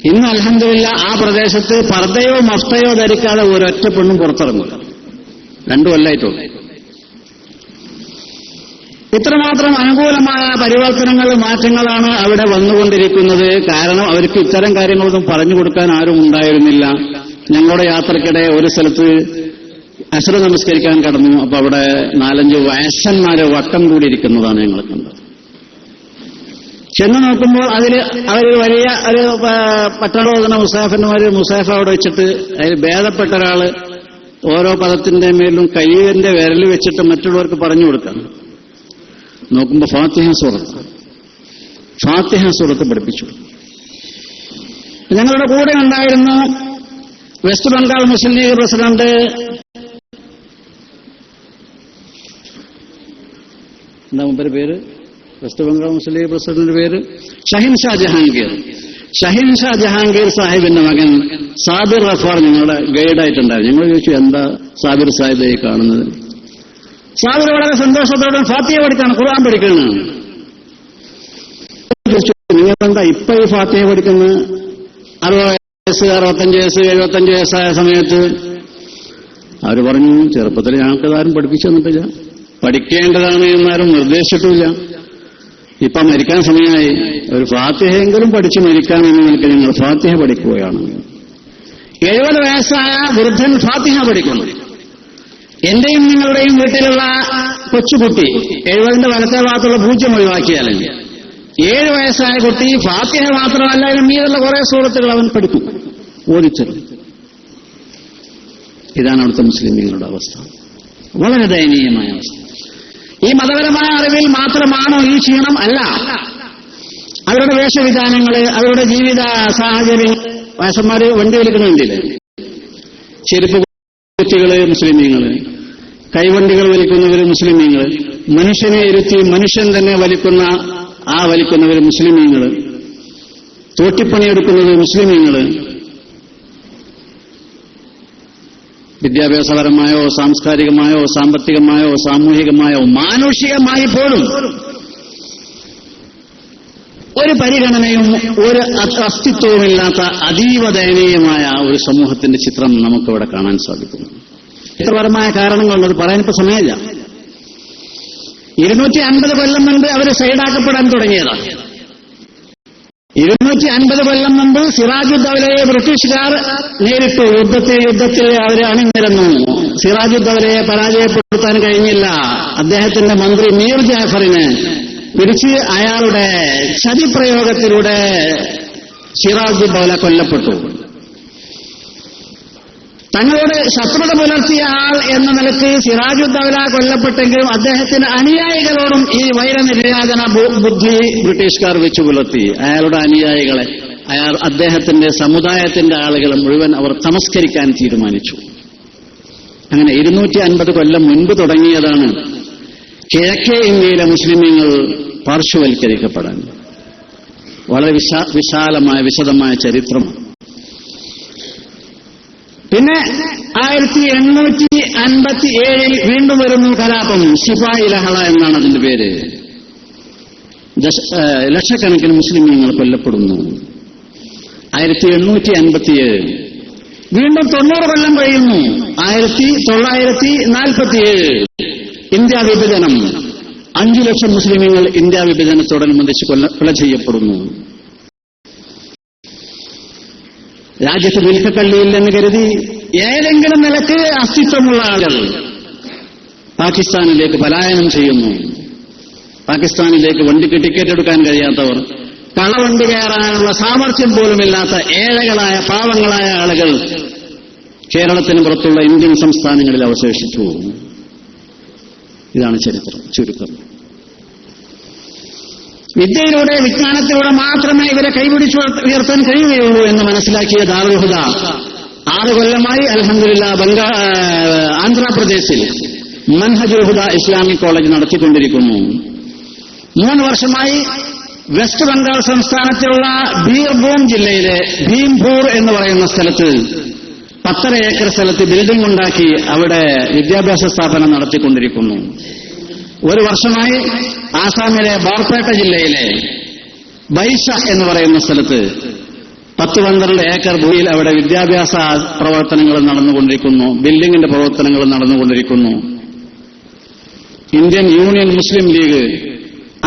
ഇന്ന് അൽഹംദുലില്ലാ ആ പ്രദേശത്ത് പർദ്ദയോ മഫ്തയോ ധരിക്കാതെ ഒരൊറ്റ പെണ്ണും പുറത്തിറങ്ങില്ല. 2 കൊല്ലമായിട്ടുള്ളൂ. ഇത്രമാത്രം അനുകൂലമായ പരിവർത്തനങ്ങൾ, മാറ്റങ്ങളാണ് അവിടെ വന്നുകൊണ്ടിരിക്കുന്നത്. കാരണം അവർക്ക് ഇത്തരം കാര്യങ്ങളൊന്നും പറഞ്ഞു കൊടുക്കാൻ ആരും ഉണ്ടായിരുന്നില്ല. ഞങ്ങളുടെ യാത്രക്കിടെ ഒരു സ്ഥലത്ത് അസ്ർ നമസ്കരിക്കാൻ കടന്നു. അപ്പൊ അവിടെ 4-5 വയസ്സന്മാരെ വട്ടം കൂടിയിരിക്കുന്നതാണ് ഞങ്ങൾ കണ്ടത്. ചെന്ന് നോക്കുമ്പോൾ അവർ വലിയ ഒരു പട്ടണോദന മുസാഫന്മാര് മുസാഫ അവിടെ വെച്ചിട്ട് അതിൽ ഭേദപ്പെട്ട ഒരാള് ഓരോ പദത്തിന്റെ മേലും കയ്യിന്റെ വിരൽ വെച്ചിട്ട് മറ്റുള്ളവർക്ക് പറഞ്ഞു കൊടുക്കാം. നോക്കുമ്പോൾ ഫാത്തിഹ സൂറത്ത് പഠിപ്പിച്ചു. ഞങ്ങളുടെ കൂടെ ഉണ്ടായിരുന്നു വെസ്റ്റ് ബംഗാൾ മുസ്ലിം ലീഗ് പ്രസിഡന്റ് എന്താ മുമ്പേ പേര്, വെസ്റ്റ് ബംഗാൾ മുസ്ലിം ലീഗ് പ്രസിഡന്റിന്റെ പേര് ഷഹിൻഷാ ജഹാംഗീർ സാഹിബിന്റെ മകൻ സാബിർ റഫാർ ഞങ്ങളുടെ ഗൈഡായിട്ടുണ്ടായിരുന്നു. ഞങ്ങൾ ചോദിച്ചു, എന്താ സാബിർ സാഹിബ് കാണുന്നത്? സാബിർ വളരെ സന്തോഷത്തോടെ ഫാത്തിഹ പഠിക്കാണ്, ഖുർആൻ പഠിക്കുന്നതാണ്. നിങ്ങളെന്താ ഇപ്പൊ ഈ ഫാത്തിഹ പഠിക്കുന്നത്? 60 വയസ്സ്, 65 വയസ്സ്, 75 വയസ്സായ സമയത്ത് അവർ പറഞ്ഞു, ചെറുപ്പത്തിൽ ഞങ്ങൾക്ക് ആരും പഠിപ്പിച്ചു തന്നിട്ടില്ല, പഠിക്കേണ്ടതാണ് എന്നാരും നിർദ്ദേശിച്ചിട്ടില്ല. ഇപ്പൊ മരിക്കാൻ സമയമായി, ഒരു ഫാത്തിഹയെങ്കിലും പഠിച്ച് മരിക്കാമെന്ന് നിൽക്ക് ഞങ്ങൾ ഫാത്തിഹ പഠിക്കുകയാണ്. 70 വയസ്സായ വൃദ്ധൻ ഫാത്തിഹ പഠിക്കുന്നു. എന്റെയും നിങ്ങളുടെയും വീട്ടിലുള്ള കൊച്ചുകുട്ടി 70ന്റെ വലത്തെ ഭാഗത്തുള്ള 0 ഒഴിവാക്കിയാലും 7 വയസ്സായ കുട്ടി ഫാത്തിഹ മാത്രമല്ല അതിന് മീതുള്ള കുറെ സൂറത്തുകൾ അവൻ പഠിക്കും, ഓദിച്ചത്. ഇതാണ് അവിടുത്തെ മുസ്ലിംകളുടെ അവസ്ഥ. വളരെ ദയനീയമായ അവസ്ഥ. ഈ മതപരമായ അറിവിൽ മാത്രമാണോ ഈ ക്ഷീണം? അല്ല. അവരുടെ വേഷവിധാനങ്ങള്, അവരുടെ ജീവിത സാഹചര്യം. വയസ്സന്മാര് വണ്ടി വലിക്കുന്നുണ്ടില്ലേ, ചെരുപ്പ് കുറ്റികള് മുസ്ലിമീങ്ങള്, കൈവണ്ടികൾ വലിക്കുന്നവര് മുസ്ലിമീങ്ങള്, മനുഷ്യനെ ഇരുത്തി മനുഷ്യൻ തന്നെ വലിക്കുന്നവര് മുസ്ലിമീങ്ങള്, തോട്ടിപ്പണിയെടുക്കുന്നത് മുസ്ലിമീങ്ങള്. വിദ്യാഭ്യാസപരമായോ സാംസ്കാരികമായോ സാമ്പത്തികമായോ സാമൂഹികമായോ മാനുഷികമായി പോലും ഒരു പരിഗണനയും ഒരു അസ്തിത്വവുമില്ലാത്ത അതീവ ദയനീയമായ ഒരു സമൂഹത്തിന്റെ ചിത്രം നമുക്കിവിടെ കാണാൻ സാധിക്കുന്നു. ചരിത്രപരമായ കാരണങ്ങളുള്ളത് പറയാനിപ്പോ സമയമില്ല. 250 കൊല്ലം മുൻപ് അവർ സൈഡാക്കപ്പെടാൻ തുടങ്ങിയതാണ്. 250 കൊല്ലം മുമ്പ് സിറാജുദ്ദൗലയെ ബ്രിട്ടീഷുകാർ നേരിട്ടു. യുദ്ധത്തിൽ അവർ അണിനിരന്നു. സിറാജുദ്ദൗലയെ പരാജയപ്പെടുത്താൻ കഴിഞ്ഞില്ല. അദ്ദേഹത്തിന്റെ മന്ത്രി മീർ ജാഫറിനെ പിടിച്ച് അയാളുടെ ചതിപ്രയോഗത്തിലൂടെ സിറാജുദ്ദൗല കൊല്ലപ്പെട്ടു. തങ്ങളോട് ശത്രുത പുലർത്തിയ ആൾ എന്ന നിലയ്ക്ക് സിറാജുദ്ദൗല കൊല്ലപ്പെട്ടെങ്കിലും അദ്ദേഹത്തിന്റെ അനുയായികളോടും ഈ വൈരനിര്യാതന ബുദ്ധി ബ്രിട്ടീഷുകാർ വെച്ചു പുലർത്തി. അയാളുടെ അനുയായികളെ, അദ്ദേഹത്തിന്റെ സമുദായത്തിന്റെ ആളുകളെ മുഴുവൻ അവർ തമസ്കരിക്കാൻ തീരുമാനിച്ചു. അങ്ങനെ 250 കൊല്ലം മുൻപ് തുടങ്ങിയതാണ് കിഴക്കേ ഇന്ത്യയിലെ മുസ്ലിമീങ്ങൾ പാർശ്വവൽക്കരിക്കപ്പെടാൻ. വളരെ വിശാലമായ വിശദമായ ചരിത്രമാണ്. പിന്നെ 1857 വീണ്ടും വരുന്നു കലാപം. ശിപായി ലഹള എന്നാണ് അതിന്റെ പേര്. ലക്ഷക്കണക്കിന് മുസ്ലിമീങ്ങൾ കൊല്ലപ്പെടുന്നു. 1857 വീണ്ടും 90 കൊല്ലം കഴിയുന്നു. 1947 ഇന്ത്യ വിഭജനം. 5 ലക്ഷം മുസ്ലിമീങ്ങൾ ഇന്ത്യ വിഭജനത്തോടനുബന്ധിച്ച് കൊല ചെയ്യപ്പെടുന്നു. രാജ്യത്ത് നിൽക്കക്കള്ളിയില്ലെന്ന് കരുതി ഏതെങ്കിലും നിലക്ക് അസ്തിത്വമുള്ള ആളുകൾ പാകിസ്ഥാനിലേക്ക് പലായനം ചെയ്യുന്നു. പാകിസ്ഥാനിലേക്ക് വണ്ടിക്ക് ടിക്കറ്റ് എടുക്കാൻ കഴിയാത്തവർ, കളവണ്ടി കയറാനുള്ള സാമർഥ്യം പോലുമില്ലാത്ത ഏഴകളായ പാവങ്ങളായ ആളുകൾ കേരളത്തിന് പുറത്തുള്ള ഇന്ത്യൻ സംസ്ഥാനങ്ങളിൽ അവശേഷിച്ചു. ഇതാണ് ചരിത്രം ചുരുക്കം. വിദ്യയിലൂടെ വിജ്ഞാനത്തിലൂടെ മാത്രമേ ഇവരെ കൈപിടിച്ചു ഉയർത്താൻ കഴിയുകയുള്ളൂ എന്ന് മനസ്സിലാക്കിയ ദാറുൽ ഹുദ 6 കൊല്ലമായി അൽഹംദുലില്ലാഹ് ആന്ധ്രാപ്രദേശിൽ മൻഹജുൽ ഹുദ ഇസ്ലാമിക് കോളേജ് നടത്തിക്കൊണ്ടിരിക്കുന്നു. 3 വർഷമായി വെസ്റ്റ് ബംഗാൾ സംസ്ഥാനത്തിലുള്ള ബീർഭൂം ജില്ലയിലെ ഭീംപൂർ എന്ന് പറയുന്ന സ്ഥലത്ത് 10 ഏക്കർ സ്ഥലത്ത് ബിൽഡിംഗ് ഉണ്ടാക്കി അവിടെ വിദ്യാഭ്യാസ സ്ഥാപനം നടത്തിക്കൊണ്ടിരിക്കുന്നു. 1 വർഷമായി ആസാമിലെ ബോർപേട്ട ജില്ലയിലെ ബൈസ എന്ന് പറയുന്ന സ്ഥലത്ത് 10-12 ഏക്കർ ഭൂമിയിൽ അവിടെ വിദ്യാഭ്യാസ പ്രവർത്തനങ്ങൾ നടന്നുകൊണ്ടിരിക്കുന്നു. ബിൽഡിംഗിന്റെ പ്രവർത്തനങ്ങൾ നടന്നുകൊണ്ടിരിക്കുന്നു. ഇന്ത്യൻ യൂണിയൻ മുസ്ലിം ലീഗ്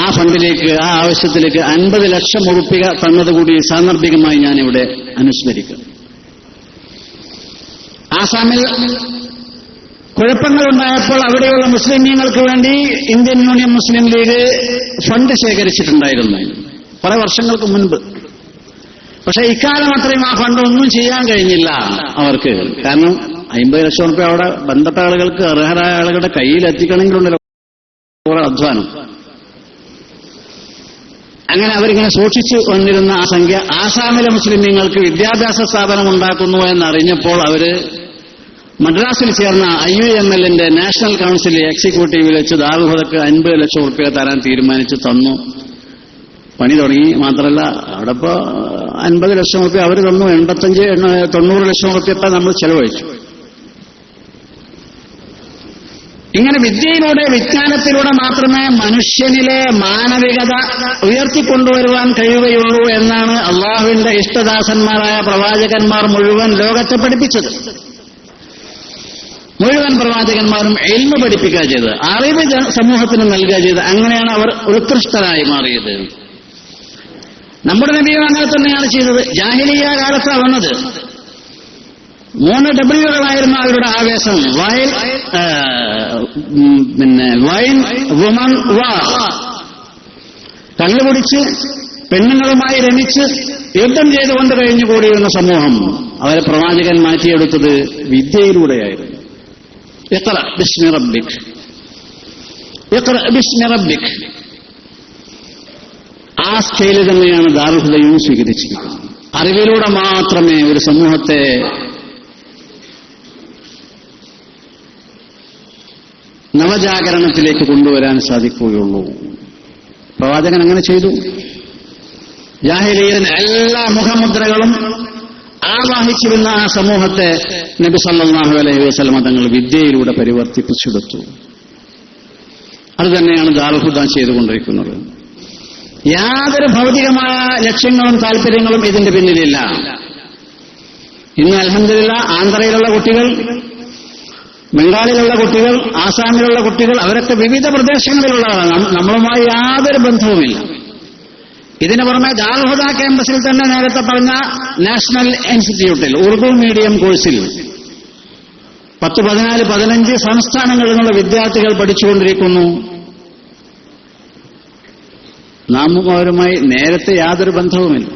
ആ ഫണ്ടിലേക്ക്, ആ ആവശ്യത്തിലേക്ക് 50 ലക്ഷം ഉറുപ്പിക തന്നതുകൂടി സാന്ദർഭികമായി ഞാനിവിടെ അനുസ്മരിക്കും. ആസാമിൽ കുഴപ്പങ്ങളുണ്ടായപ്പോൾ അവിടെയുള്ള മുസ്ലിമീങ്ങൾക്ക് വേണ്ടി ഇന്ത്യൻ യൂണിയൻ മുസ്ലിം ലീഗ് ഫണ്ട് ശേഖരിച്ചിട്ടുണ്ടായിരുന്നു കുറെ വർഷങ്ങൾക്ക് മുൻപ്. പക്ഷെ ഇക്കാലം അത്രയും ആ ഫണ്ട് ഒന്നും ചെയ്യാൻ കഴിഞ്ഞില്ല അവർക്ക്. കാരണം 50 ലക്ഷം റുപ്യ അവിടെ ബന്ധപ്പെട്ട ആളുകൾക്ക്, അർഹരായ ആളുകളുടെ കയ്യിൽ എത്തിക്കണമെങ്കിലുണ്ടല്ലോ കുറെ അധ്വാനം. അങ്ങനെ അവരിങ്ങനെ സൂക്ഷിച്ചു വന്നിരുന്ന ആ സംഖ്യ ആസാമിലെ മുസ്ലിമീങ്ങൾക്ക് വിദ്യാഭ്യാസ സ്ഥാപനം ഉണ്ടാക്കുന്നു എന്നറിഞ്ഞപ്പോൾ അവര് മദ്രാസിൽ ചേർന്ന IUMLന്റെ നാഷണൽ കൌൺസിൽ എക്സിക്യൂട്ടീവിൽ വെച്ച് ദാറുൽ ഹുദക്ക് 50 ലക്ഷം റുപ്യ തരാൻ തീരുമാനിച്ച് തന്നു. പണി തുടങ്ങി. മാത്രമല്ല അവിടെ ഇപ്പോ 50 ലക്ഷം റുപ്യ അവർ തന്നു. 85-90 ലക്ഷം റുപ്യ നമ്മൾ ചെലവഴിച്ചു. ഇങ്ങനെ വിദ്യയിലൂടെ, വിജ്ഞാനത്തിലൂടെ മാത്രമേ മനുഷ്യനിലെ മാനവികത ഉയർത്തിക്കൊണ്ടുവരുവാൻ കഴിയുകയുള്ളൂ എന്നാണ് അള്ളാഹുവിന്റെ ഇഷ്ടദാസന്മാരായ പ്രവാചകന്മാർ മുഴുവൻ ലോകത്തെ പഠിപ്പിച്ചത്. മുഴുവൻ പ്രവാചകന്മാരും ഇൽമ് പഠിപ്പിക്കുക ചെയ്തത്, അറിവ് സമൂഹത്തിന് നൽകുക ചെയ്തത്. അങ്ങനെയാണ് അവർ ഉത്കൃഷ്ടരായി മാറിയത്. നമ്മുടെ നബിയും അങ്ങനെ തന്നെയാണ് ചെയ്തത്. ജാഹിലിയ്യ കാലത്താണ് വന്നത്. 3 W'കളായിരുന്നു അവരുടെ ആവേശം. വൈൻ, വുമൺ, വാർ. കള്ളുകുടിച്ച് പെണ്ണുങ്ങളുമായി രമിച്ച് യുദ്ധം ചെയ്തുകൊണ്ട് കഴിഞ്ഞുകൂടിയിരുന്ന സമൂഹം അവരെ പ്രവാചകൻ മാറ്റിയെടുത്തത് വിദ്യയിലൂടെയായിരുന്നു. ഇഖ്റ ബിസ്മി റബ്ബിക്, ഇഖ്റ ബിസ്മി റബ്ബിക്. ആ സ്കെയിൽ തന്നെയാണ് ദാറുൽ ഹുദയും സ്വീകരിച്ചിരിക്കുന്നത്. അറിവിലൂടെ മാത്രമേ ഒരു സമൂഹത്തെ നവജാഗരണത്തിലേക്ക് കൊണ്ടുവരാൻ സാധിക്കുകയുള്ളൂ. പ്രവാചകൻ അങ്ങനെ ചെയ്തു. ജാഹിലിയ്യയിലെ എല്ലാ മുഖമുദ്രകളും ആവാഹിച്ചിരുന്ന ആ സമൂഹത്തെ നബി സല്ലല്ലാഹു അലൈഹി വസല്ലം തങ്ങൾ വിദ്യയിലൂടെ പരിവർത്തിപ്പിച്ചെടുത്തു. അത് തന്നെയാണ് ദാറുൽ ഹുദ ചെയ്തുകൊണ്ടിരിക്കുന്നത്. യാതൊരു ഭൗതികമായ ലക്ഷ്യങ്ങളും താല്പര്യങ്ങളും ഇതിന്റെ പിന്നിലില്ല. ഇന്ന് അൽഹംദുലില്ലാഹ് ആന്ധ്രയിലുള്ള കുട്ടികൾ, ബംഗാളിലുള്ള കുട്ടികൾ, ആസാമിലുള്ള കുട്ടികൾ, അവരൊക്കെ വിവിധ പ്രദേശങ്ങളിലുള്ളതാണ്. നമ്മളുമായി യാതൊരു ബന്ധവുമില്ല. ഇതിനു പുറമെ ദാറുൽ ഹുദ ക്യാമ്പസിൽ തന്നെ നേരത്തെ പറഞ്ഞ നാഷണൽ ഇൻസ്റ്റിറ്റ്യൂട്ടിൽ ഉറുദു മീഡിയം കോഴ്സിൽ 10, 14, 15 സംസ്ഥാനങ്ങളിൽ നിന്നുള്ള വിദ്യാർത്ഥികൾ പഠിച്ചുകൊണ്ടിരിക്കുന്നു. നാമും അവരുമായി നേരത്തെ യാതൊരു ബന്ധവുമില്ല.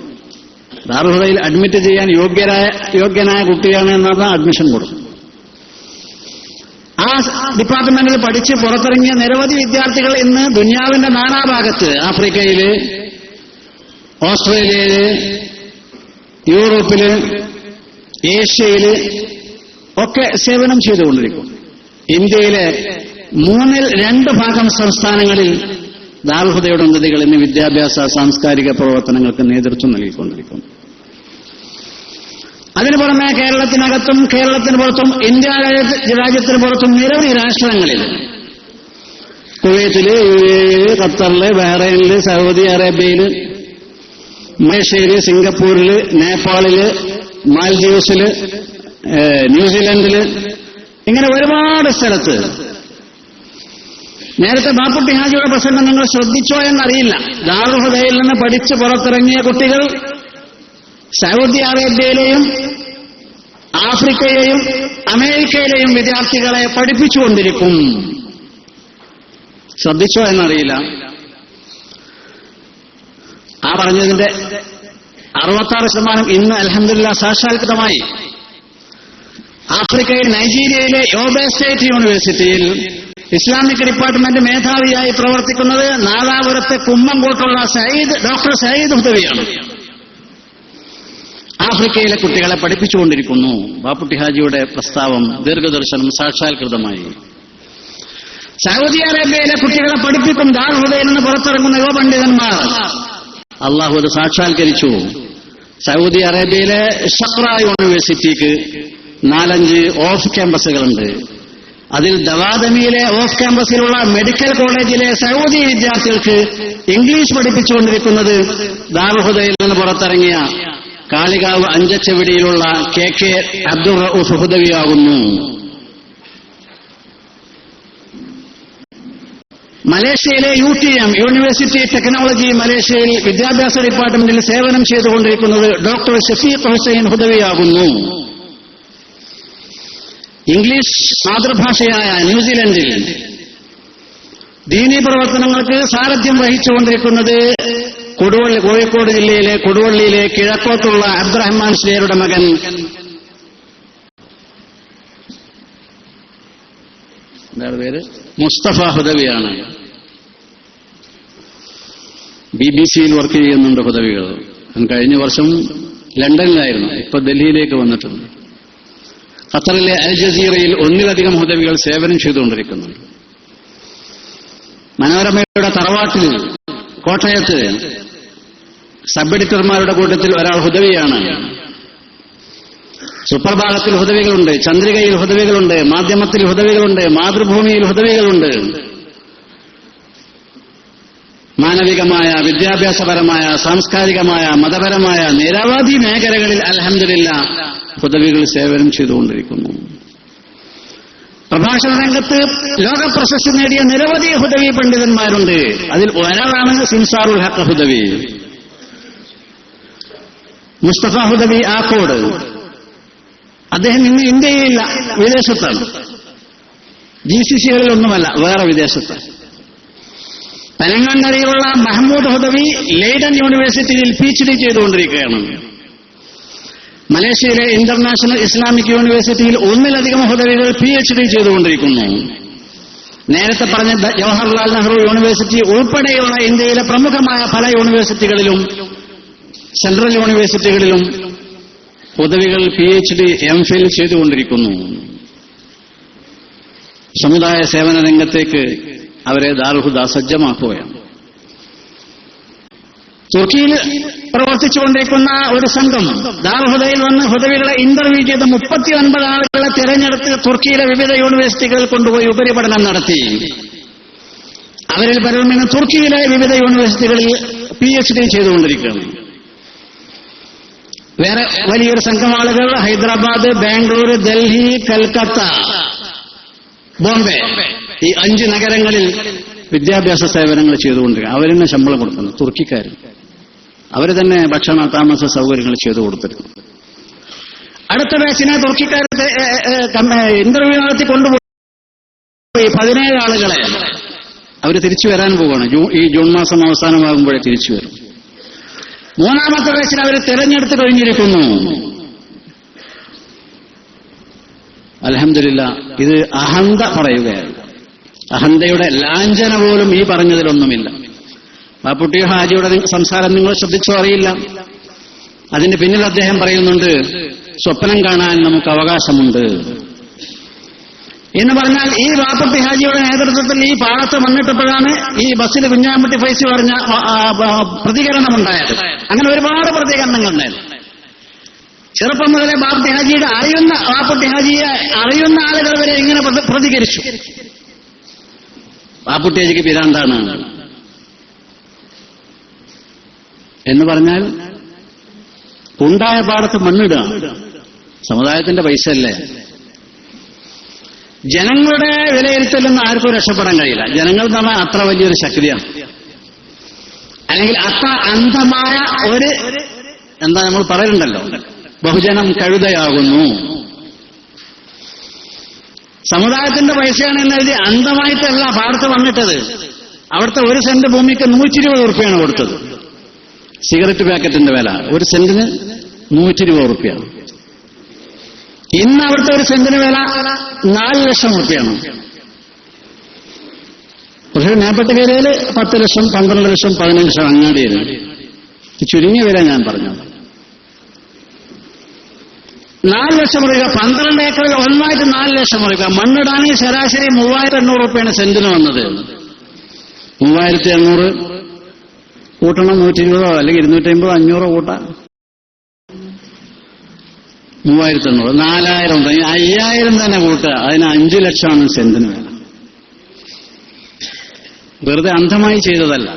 ദാറുൽ ഹുദയിൽ അഡ്മിറ്റ് ചെയ്യാൻ യോഗ്യനായ കുട്ടിയാണ് എന്ന് പറഞ്ഞാൽ അഡ്മിഷൻ കൊടുക്കും. ആ ഡിപ്പാർട്ട്മെന്റിൽ പഠിച്ച് പുറത്തിറങ്ങിയ നിരവധി വിദ്യാർത്ഥികൾ ഇന്ന് ദുനിയാവിന്റെ നാനാഭാഗത്ത്, ആഫ്രിക്കയില്, ഓസ്ട്രേലിയയില്, യൂറോപ്പില്, ഏഷ്യയില് ഒക്കെ സേവനം ചെയ്തുകൊണ്ടിരിക്കും. ഇന്ത്യയിലെ 2/3 സംസ്ഥാനങ്ങളിൽ ദാറുൽ ഹുദയുടെ ഉന്നതികൾ ഇന്ന് വിദ്യാഭ്യാസ സാംസ്കാരിക പ്രവർത്തനങ്ങൾക്ക് നേതൃത്വം നൽകിക്കൊണ്ടിരിക്കുന്നു. അതിനു പുറമെ കേരളത്തിനകത്തും കേരളത്തിന് പുറത്തും, ഇന്ത്യ രാജ്യത്തിന് പുറത്തും നിരവധി രാഷ്ട്രങ്ങളിൽ, കുവൈത്തില്, UAE, ഖത്തറില്, ബഹ്റൈനില്, സൗദി അറേബ്യയില്, മലേഷ്യയില്, സിംഗപ്പൂരില്, നേപ്പാളില്, മാൽദീവ്സില്, ന്യൂസിലൻഡില്, ഇങ്ങനെ ഒരുപാട് സ്ഥലത്ത്. നേരത്തെ ബാപ്പുട്ടി ഹാജിയുടെ പ്രസംഗം നിങ്ങൾ ശ്രദ്ധിച്ചോ എന്നറിയില്ല. ദാറുൽ ഹുദയിൽ നിന്ന് പഠിച്ച് പുറത്തിറങ്ങിയ കുട്ടികൾ സൗദി അറേബ്യയിലെയും ആഫ്രിക്കയിലെയും അമേരിക്കയിലെയും വിദ്യാർത്ഥികളെ പഠിപ്പിച്ചുകൊണ്ടിരിക്കും. ശ്രദ്ധിച്ചോ എന്നറിയില്ല. ആ പറഞ്ഞതിന്റെ 66% ഇന്ന് അൽഹംദുലില്ലാഹ് സാക്ഷാത്കൃതമായി. ആഫ്രിക്കയിൽ നൈജീരിയയിലെ യോബെ സ്റ്റേറ്റ് യൂണിവേഴ്സിറ്റിയിൽ ഇസ്ലാമിക് ഡിപ്പാർട്ട്മെന്റ് മേധാവിയായി പ്രവർത്തിക്കുന്നത് നാദാപുരത്തെ കുമ്മങ്കോട്ടുള്ള ഡോക്ടർ സയ്യിദ് ഹുദവിയാണ്. ആഫ്രിക്കയിലെ കുട്ടികളെ പഠിപ്പിച്ചുകൊണ്ടിരിക്കുന്നു. ബാപ്പുട്ടി ഹാജിയുടെ പ്രസ്താവം, ദീർഘദർശനം സാക്ഷാത്കൃതമായി. സൗദി അറേബ്യയിലെ കുട്ടികളെ പഠിപ്പിക്കും ദാറുൽ ഹുദയിൽ നിന്ന് പുറത്തിറങ്ങുന്ന യുവപണ്ഡിതന്മാർ. അള്ളാഹു അത് സാക്ഷാത്കരിച്ചു. സൗദി അറേബ്യയിലെ ഷഖ്റ യൂണിവേഴ്സിറ്റിക്ക് 4-5 ഓഫ് ക്യാമ്പസുകളുണ്ട്. അതിൽ ദവാദമിയിലെ ഓഫ് ക്യാമ്പസിലുള്ള മെഡിക്കൽ കോളേജിലെ സൗദി വിദ്യാർത്ഥികൾക്ക് ഇംഗ്ലീഷ് പഠിപ്പിച്ചുകൊണ്ടിരിക്കുന്നത് ദാറുൽ ഹുദയിൽ നിന്ന് പുറത്തിറങ്ങിയ കാളികാവ് അഞ്ചച്ചെവിടിയിലുള്ള KK അബ്ദുൾ റഊഫ് ഹുദവിയാകുന്നു. മലേഷ്യയിലെ UTM യൂണിവേഴ്സിറ്റി ടെക്നോളജി മലേഷ്യയിൽ വിദ്യാഭ്യാസ ഡിപ്പാർട്ട്മെന്റിൽ സേവനം ചെയ്തുകൊണ്ടിരിക്കുന്നത് ഡോക്ടർ ഷഫീഖ് ഹുസൈൻ ഹുദവിയാകുന്നു. ഇംഗ്ലീഷ് മാതൃഭാഷയായ ന്യൂസിലൻഡിൽ ദീനീ പ്രവർത്തനങ്ങൾക്ക് സാരഥ്യം വഹിച്ചുകൊണ്ടിരിക്കുന്നത് കോഴിക്കോട് ജില്ലയിലെ കൊടുവള്ളിയിലെ കിഴക്കോട്ടുള്ള അബ്ദുറഹ്മാൻ ശ്രീയുടെ മകൻ പേര് മുസ്തഫ ഹുദവിയാണ്. BBC-യിൽ വർക്ക് ചെയ്യുന്നുണ്ട് ഹുദവികൾ. കഴിഞ്ഞ വർഷം ലണ്ടനിലായിരുന്നു, ഇപ്പൊ ഡൽഹിയിലേക്ക് വന്നിട്ടുണ്ട്. ഖത്തറിലെ അൽ ജസീറയിൽ 1-ലധികം ഹുദവികൾ സേവനം ചെയ്തുകൊണ്ടിരിക്കുന്നുണ്ട്. മനോരമയുടെ തറവാട്ടിൽ കോട്ടയത്ത് സബ് എഡിറ്റർമാരുടെ കൂട്ടത്തിൽ ഒരാൾ ഹുദവിയാണ്. സുപ്രഭാതത്തിൽ ഹുദവികളുണ്ട്, ചന്ദ്രികയിൽ ഹുദവികളുണ്ട്, മാധ്യമത്തിൽ ഹുദവികളുണ്ട്, മാതൃഭൂമിയിൽ ഹുദവികളുണ്ട്. മാനവികമായ, വിദ്യാഭ്യാസപരമായ, സാംസ്കാരികമായ, മതപരമായ നിരവധി മേഖലകളിൽ അൽഹംദുലില്ലാഹ് ഹുദവികൾ സേവനം ചെയ്തുകൊണ്ടിരിക്കുന്നു. പ്രഭാഷണ രംഗത്ത് ലോക പ്രശസ്തി നേടിയ നിരവധി ഹുദവി പണ്ഡിതന്മാരുണ്ട്. അതിൽ ഒരാളാണ് സിംസാറുൽ ഹഖ് ഹുദവി, മുസ്തഫ ഹുദവി ആക്കോട്. അദ്ദേഹം ഇന്ന് ഇന്ത്യയിലില്ല, വിദേശത്താണ്. GCC-കളിലൊന്നുമല്ല, വേറെ വിദേശത്ത്. തെലങ്കാനയിലുള്ള മഹമ്മൂദ് ഹുദവി ലെയ്ഡൻ യൂണിവേഴ്സിറ്റിയിൽ PhD ചെയ്തുകൊണ്ടിരിക്കുകയാണ്. മലേഷ്യയിലെ ഇന്റർനാഷണൽ ഇസ്ലാമിക് യൂണിവേഴ്സിറ്റിയിൽ 1-ലധികം ഹുദവികൾ PhD ചെയ്തുകൊണ്ടിരിക്കുന്നു. നേരത്തെ പറഞ്ഞ ജവഹർലാൽ നെഹ്റു യൂണിവേഴ്സിറ്റി ഉൾപ്പെടെയുള്ള ഇന്ത്യയിലെ പ്രമുഖമായ പല യൂണിവേഴ്സിറ്റികളിലും സെൻട്രൽ യൂണിവേഴ്സിറ്റികളിലും ഹുദവികൾ PhD, MPhil ചെയ്തുകൊണ്ടിരിക്കുന്നു. സമുദായ സേവന രംഗത്തേക്ക് അവരെ ദാറുൽ ഹുദ സജ്ജമാക്കുകയാണ്. തുർക്കിയിൽ പ്രവർത്തിച്ചുകൊണ്ടിരിക്കുന്ന ഒരു സംഘം ദാറുൽ ഹുദയിൽ വന്ന് ഹുദവികളെ ഇന്റർവ്യൂ ചെയ്ത് 39 ആളുകളെ തിരഞ്ഞെടുത്ത് തുർക്കിയിലെ വിവിധ യൂണിവേഴ്സിറ്റികളിൽ കൊണ്ടുപോയി ഉപരിപഠനം നടത്തി. അവരിൽ പലരും ഇന്ന് തുർക്കിയിലെ വിവിധ യൂണിവേഴ്സിറ്റികളിൽ PhD ചെയ്തുകൊണ്ടിരിക്കുകയാണ്. വേറെ വലിയൊരു സംഘം ആളുകൾ ഹൈദരാബാദ്, ബാംഗ്ലൂർ, ഡൽഹി, കൽക്കത്ത, ബോംബെ, ഈ 5 നഗരങ്ങളിൽ വിദ്യാഭ്യാസ സേവനങ്ങൾ ചെയ്തുകൊണ്ടിരിക്കുക. അവരെന്നെ ശമ്പളം കൊടുക്കുന്നു, തുർക്കിക്കാർ. അവർ തന്നെ ഭക്ഷണ താമസ സൗകര്യങ്ങൾ ചെയ്തു കൊടുത്തിരുന്നു. അടുത്ത ബാച്ചിനെ തുർക്കിക്കാരത്തെ ഇന്റർവ്യൂ നടത്തി കൊണ്ടുപോയി 17 ആളുകളെ അവർ തിരിച്ചു വരാൻ പോവുകയാണ്. ഈ ജൂൺ മാസം അവസാനമാകുമ്പോഴേ തിരിച്ചു വരും. 3ാമത്തെ ബാച്ചിനെ അവർ തെരഞ്ഞെടുത്ത് കഴിഞ്ഞിരിക്കുന്നു. അൽഹംദുലില്ലാ, ഇത് അഹന്ത പറയുകയാണ്. അഹന്തയുടെ ലാഞ്ചന പോലും ഈ പറഞ്ഞതിലൊന്നുമില്ല. ബാപ്പുട്ടി ഹാജിയുടെ സംസാരം നിങ്ങൾ ശ്രദ്ധിച്ചോ അറിയില്ല. അതിന് പിന്നിൽ അദ്ദേഹം പറയുന്നുണ്ട്, സ്വപ്നം കാണാൻ നമുക്ക് അവകാശമുണ്ട് എന്ന് പറഞ്ഞാൽ ഈ ബാപ്പുട്ടി ഹാജിയുടെ നേതൃത്വത്തിൽ ഈ പാളത്ത് വന്നിട്ടപ്പോഴാണ് ഈ ബസ്സിൽ കുഞ്ഞാമ്പട്ടി ഫൈസി പറഞ്ഞ പ്രതികരണമുണ്ടായത്. അങ്ങനെ ഒരുപാട് പ്രതികരണങ്ങൾ ഉണ്ടായിരുന്നു. ചെറുപ്പം മുതലേ ബാപ്പുട്ടി ഹാജിയുടെ ബാപ്പുട്ടി ഹാജിയെ അറിയുന്ന ആളുകൾ വരെ ഇങ്ങനെ പ്രതികരിച്ചു. ബാപ്പുട്ടി ഹാജിക്ക് പിരാന്താണ് എന്ന് പറഞ്ഞാൽ ഉണ്ടായ പാടത്ത് മണ്ണിടുക. സമുദായത്തിന്റെ പൈസ അല്ലേ? ജനങ്ങളുടെ വിലയിരുത്തൽ നിന്ന് ആർക്കും രക്ഷപ്പെടാൻ കഴിയില്ല. ജനങ്ങൾ എന്ന് പറഞ്ഞാൽ അത്ര വലിയൊരു ശക്തിയാണ്, അല്ലെങ്കിൽ അത്ര അന്ധമായ ഒരു എന്താ നമ്മൾ പറയുന്നുണ്ടല്ലോ, ബഹുജനം കഴുതയാകുന്നു. സമുദായത്തിന്റെ പൈസയാണ് എന്നെഴുതി അന്ധമായിട്ടല്ല പാടത്ത് വന്നിട്ടത്. അവിടുത്തെ 1 സെന്റ് ഭൂമിക്ക് 120 ഉറുപ്പ്യാണ് കൊടുത്തത്. സിഗരറ്റ് പാക്കറ്റിന്റെ വില 1 സെന്റിന് 120 ഉറുപ്പ്യാണ്. ഇന്ന് അവിടുത്തെ 1 സെന്റിന് വില 4 ലക്ഷം ഉറുപ്പ്യാണ്. പക്ഷേ മേപ്പട്ടുകരയിൽ 10 ലക്ഷം, 12 ലക്ഷം, 15 ലക്ഷം അങ്ങാടിയത്. ചുരുങ്ങിയ വില ഞാൻ പറഞ്ഞു. 4 ലക്ഷം രൂപ, 12 ഏക്കറിൽ ഒന്നായിട്ട് 4 ലക്ഷം രൂപ. മണ്ണിടാനേ ശരാശരി 3800 ഉറുപ്പ്യാണ് സെന്റിന് വന്നത്. 3800 കൂട്ടണം 120 അല്ലെങ്കിൽ 250 500 കൂട്ടാം. 3800 4000 5000 തന്നെ കൂട്ടുക. അതിന് 5 ലക്ഷമാണ് സെന്റിന് വേണം. വെറുതെ അന്ധമായി ചെയ്തതല്ല.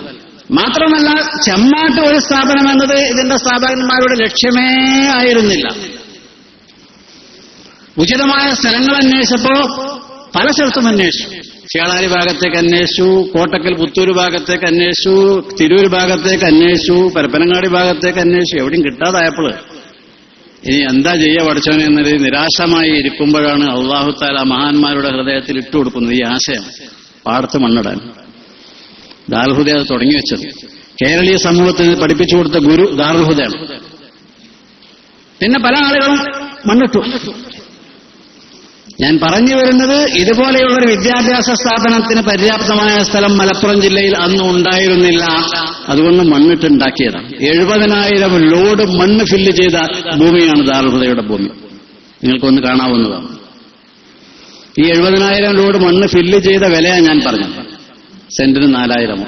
മാത്രമല്ല, ചെമ്മാട്ട് ഒരു സ്ഥാപനം എന്നത് ഇതിന്റെ സ്ഥാപകന്മാരുടെ ലക്ഷ്യമേ ആയിരുന്നില്ല. ഉചിതമായ സ്ഥലങ്ങൾ അന്വേഷിച്ചപ്പോ പല സ്ഥലത്തും അന്വേഷിച്ചു. ചേളാരി ഭാഗത്തേക്ക് അന്വേഷിച്ചു, കോട്ടക്കൽ പുത്തൂര് ഭാഗത്തേക്ക് അന്വേഷിച്ചു, തിരൂർ ഭാഗത്തേക്ക് അന്വേഷിച്ചു, പരപ്പനങ്ങാടി ഭാഗത്തേക്ക് അന്വേഷിച്ചു. എവിടെയും കിട്ടാതായപ്പോൾ ഇനി എന്താ ചെയ്യുക പഠിച്ചവനെ എന്നൊരു നിരാശമായി ഇരിക്കുമ്പോഴാണ് അല്ലാഹു തആല മഹാന്മാരുടെ ഹൃദയത്തിൽ ഇട്ടുകൊടുക്കുന്നത് ഈ ആശയം, പാടത്ത് മണ്ണിടാൻ. ദാറുൽ ഹുദ അത് തുടങ്ങി വെച്ചത്. കേരളീയ സമൂഹത്തിന് പഠിപ്പിച്ചു കൊടുത്ത ഗുരു ദാറുൽ ഹുദയാണ്. പിന്നെ പല ആളുകളും മണ്ണിട്ടു. ഞാൻ പറഞ്ഞു വരുന്നത്, ഇതുപോലെയുള്ളൊരു വിദ്യാഭ്യാസ സ്ഥാപനത്തിന് പര്യാപ്തമായ സ്ഥലം മലപ്പുറം ജില്ലയിൽ അന്ന് ഉണ്ടായിരുന്നില്ല. അതുകൊണ്ട് മണ്ണിട്ടുണ്ടാക്കിയതാണ്. 70,000 ലോഡ് മണ്ണ് ഫില്ല് ചെയ്ത ഭൂമിയാണ് ദാറുൽ ഹുദയുടെ ഭൂമി. നിങ്ങൾക്കൊന്ന് കാണാവുന്നതാണ്. ഈ 70,000 ലോഡ് മണ്ണ് ഫില്ല് ചെയ്ത വിലയാണ് ഞാൻ പറഞ്ഞത്. സെന്റിന് 4000.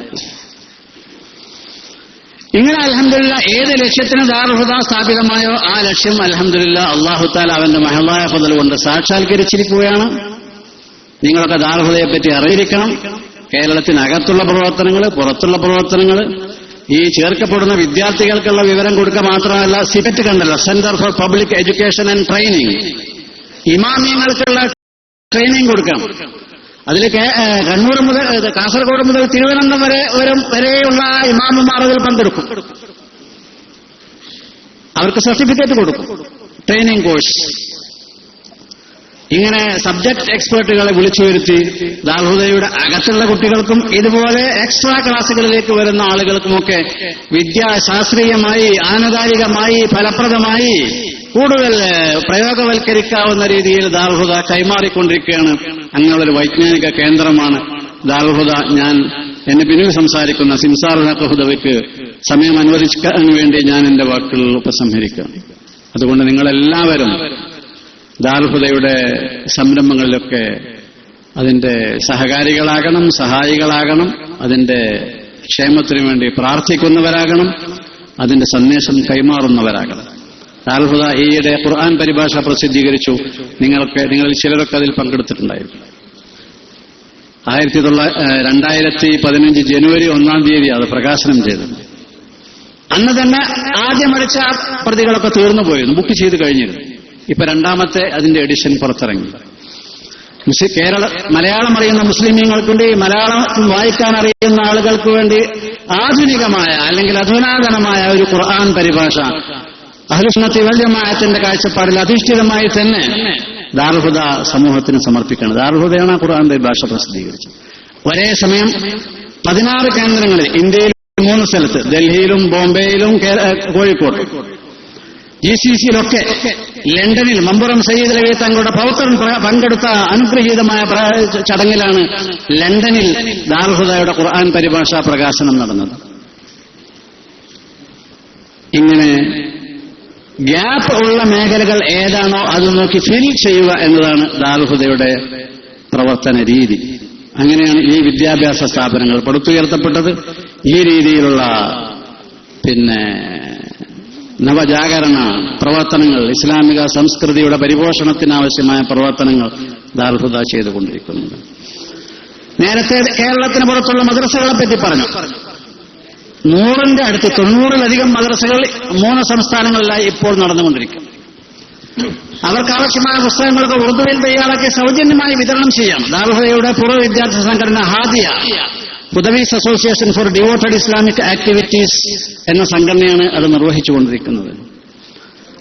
ഇങ്ങനെ അൽഹംദുലില്ലാ ഏത് ലക്ഷ്യത്തിന് ദാറുൽ ഹുദ സ്ഥാപിതമായോ ആ ലക്ഷ്യം അൽഹംദുലില്ലാ അല്ലാഹു തആല അവന്റെ മഹളായ ഫضൽ കൊണ്ട് സാക്ഷാത്കരിച്ചിരിക്കുകയാണ്. നിങ്ങളൊക്കെ ദാറുൽ ഹുദയെ പറ്റി അറിഞ്ഞിരിക്കണം. കേരളത്തിനകത്തുള്ള പ്രവർത്തനങ്ങൾ, പുറത്തുള്ള പ്രവർത്തനങ്ങൾ, ഈ ചേർക്കപ്പെടുന്ന വിദ്യാർത്ഥികൾക്കുള്ള വിവരം കൊടുക്കുക മാത്രമല്ല, സിപെറ്റ് കണ്ടല്ലോ, centre for public education and training, ഇമാമിയങ്ങൾക്കുള്ള ട്രെയിനിങ് കൊടുക്കണം. അതിൽ കണ്ണൂർ മുതൽ കാസർഗോഡ് മുതൽ തിരുവനന്തപുരം വരെയുള്ള ഇമാമുമാർ അതിൽ പങ്കെടുക്കും. അവർക്ക് സർട്ടിഫിക്കറ്റ് കൊടുക്കും, ട്രെയിനിങ് കോഴ്സ്. ഇങ്ങനെ സബ്ജക്ട് എക്സ്പേർട്ടുകളെ വിളിച്ചു വരുത്തി ദാറുൽ ഹുദയുടെ അകത്തുള്ള കുട്ടികൾക്കും ഇതുപോലെ എക്സ്ട്രാ ക്ലാസുകളിലേക്ക് വരുന്ന ആളുകൾക്കുമൊക്കെ വിദ്യാശാസ്ത്രീയമായി, ആനുകാലികമായി, ഫലപ്രദമായി കൂടുതൽ പ്രയോഗവൽക്കരിക്കാവുന്ന രീതിയിൽ ദാറുൽ ഹുദ കൈമാറിക്കൊണ്ടിരിക്കുകയാണ്. അങ്ങനെയുള്ളൊരു വൈജ്ഞാനിക കേന്ദ്രമാണ് ദാറുൽ ഹുദ. ഞാൻ എന്നെ പിന്നിൽ സംസാരിക്കുന്ന സിംസാറുൽ ഹഖ് ഹുദവിക്ക് സമയം അനുവദിക്കാൻ വേണ്ടി ഞാൻ എന്റെ വാക്കുകൾ ഉപസംഹരിക്കാം. അതുകൊണ്ട് നിങ്ങളെല്ലാവരും ദാറുൽ ഹുദയുടെ സംരംഭങ്ങളിലൊക്കെ അതിന്റെ സഹകാരികളാകണം, സഹായികളാകണം, അതിന്റെ ക്ഷേമത്തിനു വേണ്ടി പ്രാർത്ഥിക്കുന്നവരാകണം, അതിന്റെ സന്ദേശം കൈമാറുന്നവരാകണം. ദാറുൽ ഹുദ ഈയിടെ ഖുർആൻ പരിഭാഷ പ്രസിദ്ധീകരിച്ചു. നിങ്ങളിൽ ചിലരൊക്കെ അതിൽ പങ്കെടുത്തിട്ടുണ്ടായിരുന്നു. 2015 ജനുവരി 1-ാം തീയതി അത് പ്രകാശനം ചെയ്തത്. അന്ന് തന്നെ ആദ്യമടിച്ച പ്രതികളൊക്കെ തീർന്നു പോയിരുന്നു, ബുക്ക് ചെയ്ത് കഴിഞ്ഞിരുന്നു. ഇപ്പൊ 2ാമത്തെ അതിന്റെ എഡിഷൻ പുറത്തിറങ്ങി. മലയാളം അറിയുന്ന മുസ്ലിമീങ്ങൾക്ക് വേണ്ടി, മലയാളം വായിക്കാൻ അറിയുന്ന ആളുകൾക്ക് വേണ്ടി ആധുനികമായ അല്ലെങ്കിൽ അധുനാതനമായ ഒരു ഖുർആൻ പരിഭാഷ അഹ്ലുസുന്നത്തി വൽ ജമാഅത്തിന്റെ കാഴ്ചപ്പാടിൽ അധിഷ്ഠിതമായി തന്നെ ദാറുൽ ഹുദ സമൂഹത്തിന് സമർപ്പിക്കണം. ദാറുൽ ഹുദയാണ് ഖുർആൻ പരിഭാഷ പ്രസിദ്ധീകരിച്ചത്. ഒരേ സമയം 16 കേന്ദ്രങ്ങളിൽ, ഇന്ത്യയിൽ 3 സ്ഥലത്ത്, ഡൽഹിയിലും ബോംബെയിലും കോഴിക്കോട്, GCCയിലൊക്കെ, ലണ്ടനിൽ മമ്പുറം സയ്യിദ് അലവി തങ്ങളുടെ പൗത്രൻ പങ്കെടുത്ത അനുഗ്രഹീതമായ ചടങ്ങിലാണ് ലണ്ടനിൽ ദാറുൽ ഹുദയുടെ ഖുർആൻ പരിഭാഷാ പ്രകാശനം നടന്നത്. ഇങ്ങനെ ഗ്യാപ്പ് ഉള്ള മേഖലകൾ ഏതാണോ അത് നോക്കി ഫിൽ ചെയ്യുക എന്നതാണ് ദാറുൽ ഹുദയുടെ പ്രവർത്തന രീതി. അങ്ങനെയാണ് ഈ വിദ്യാഭ്യാസ സ്ഥാപനങ്ങൾ പടുത്തുയർത്തപ്പെട്ടത്. ഈ രീതിയിലുള്ള നവജാഗരണ പ്രവർത്തനങ്ങൾ, ഇസ്ലാമിക സംസ്കൃതിയുടെ പരിപോഷണത്തിനാവശ്യമായ പ്രവർത്തനങ്ങൾ ദാറുൽ ഹുദ ചെയ്തുകൊണ്ടിരിക്കുന്നുണ്ട്. നേരത്തെ കേരളത്തിന് പുറത്തുള്ള മദ്രസകളെ പറ്റി പറഞ്ഞു. 100ന്റെ അടുത്ത് 90-ലധികം മദ്രസകൾ 3 സംസ്ഥാനങ്ങളിലായി ഇപ്പോൾ നടന്നുകൊണ്ടിരിക്കും. അവർക്കാവശ്യമായ പുസ്തകങ്ങൾക്ക് ഉറുദുവിൽ തയ്യാറാക്കി സൗജന്യമായി വിതരണം ചെയ്യാം. ദാറുൽ ഹുദയുടെ പൂർവ്വ വിദ്യാർത്ഥി സംഘടന Hadiya, Hudawis association for devoted Islamic activities എന്ന സംഘടനയാണ് അത് നിർവഹിച്ചുകൊണ്ടിരിക്കുന്നത്.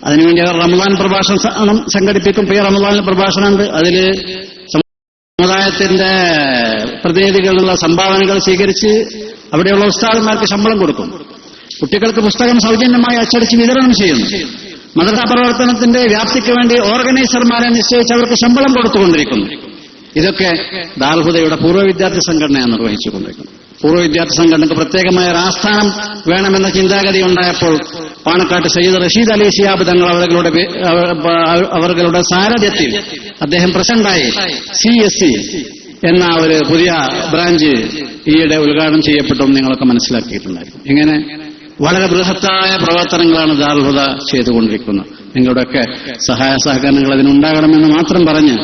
അതിനുവേണ്ടി അവർ റമദാൻ പ്രഭാഷണം സംഘടിപ്പിക്കും. ഈ റമദാനിൽ പ്രഭാഷണമുണ്ട്. അതിൽ സമുദായത്തിന്റെ പ്രതിനിധികളുള്ള സംഭാവനകൾ സ്വീകരിച്ച് അവിടെയുള്ള ഉസ്താദന്മാർക്ക് ശമ്പളം കൊടുക്കും. കുട്ടികൾക്ക് പുസ്തകം സൗജന്യമായി അച്ചടിച്ച് വിതരണം ചെയ്യുന്നു. മദ്രസ പ്രവർത്തനത്തിന്റെ വ്യാപ്തിക്ക് വേണ്ടി ഓർഗനൈസർമാരെ നിശ്ചയിച്ച് അവർക്ക് ശമ്പളം കൊടുത്തുകൊണ്ടിരിക്കുന്നു. ഇതൊക്കെ ദാറുൽ ഹുദയുടെ പൂർവ്വ വിദ്യാർത്ഥി സംഘടനയാണ് നിർവഹിച്ചുകൊണ്ടിരിക്കുന്നത്. പൂർവ്വ വിദ്യാർത്ഥി സംഘടനയ്ക്ക് പ്രത്യേകമായ ഒരു ആസ്ഥാനം വേണമെന്ന ചിന്താഗതി ഉണ്ടായപ്പോൾ പാണക്കാട്ട് സയ്യിദ് റഷീദ് അലി ശിഹാബ് തങ്ങൾ അവരുടെ സാരഥ്യത്തിൽ അദ്ദേഹം പ്രസിഡന്റായി CSC എന്ന ഒരു പുതിയ ബ്രാഞ്ച് ഈയിടെ ഉദ്ഘാടനം ചെയ്യപ്പെട്ടു. നിങ്ങളൊക്കെ മനസ്സിലാക്കിയിട്ടുണ്ടായിരിക്കും. ഇങ്ങനെ വളരെ ബൃഹത്തായ പ്രവർത്തനങ്ങളാണ് ദാറുൽ ഹുദ ചെയ്തുകൊണ്ടിരിക്കുന്നത്. നിങ്ങളുടെയൊക്കെ സഹായ സഹകരണങ്ങൾ അതിനുണ്ടാകണമെന്ന് മാത്രം പറഞ്ഞ്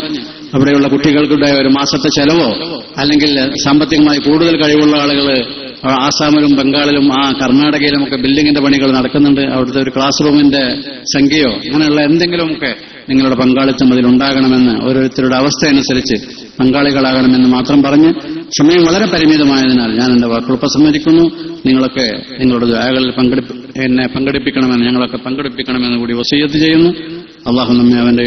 അവിടെയുള്ള കുട്ടികൾക്കുടെ ഒരു മാസത്തെ ചെലവോ അല്ലെങ്കിൽ സാമ്പത്തികമായി കൂടുതൽ കഴിവുള്ള ആളുകൾ ആസാമിലും ബംഗാളിലും കർണാടകയിലുമൊക്കെ ബിൽഡിങ്ങിന്റെ പണികൾ നടക്കുന്നുണ്ട്. അവിടുത്തെ ഒരു ക്ലാസ് റൂമിന്റെ സംഖ്യയോ അങ്ങനെയുള്ള എന്തെങ്കിലുമൊക്കെ നിങ്ങളുടെ പങ്കാളിത്തം അതിലുണ്ടാകണമെന്ന്, ഓരോരുത്തരുടെ അവസ്ഥ അനുസരിച്ച് പങ്കാളികളാകണമെന്ന് മാത്രം പറഞ്ഞ് സമയം വളരെ പരിമിതമായതിനാൽ ഞാൻ എന്റെ വാക്കുകൾ ഉപസംഹരിക്കുന്നു. നിങ്ങളൊക്കെ നിങ്ങളുടെ ദുആകളിൽ എന്നെ പങ്കെടുപ്പിക്കണമെന്ന്, ഞങ്ങളൊക്കെ പങ്കെടുപ്പിക്കണമെന്ന് കൂടി വസിയ്യത്ത് ചെയ്യുന്നു. അല്ലാഹു നമ്മെ അവന്റെ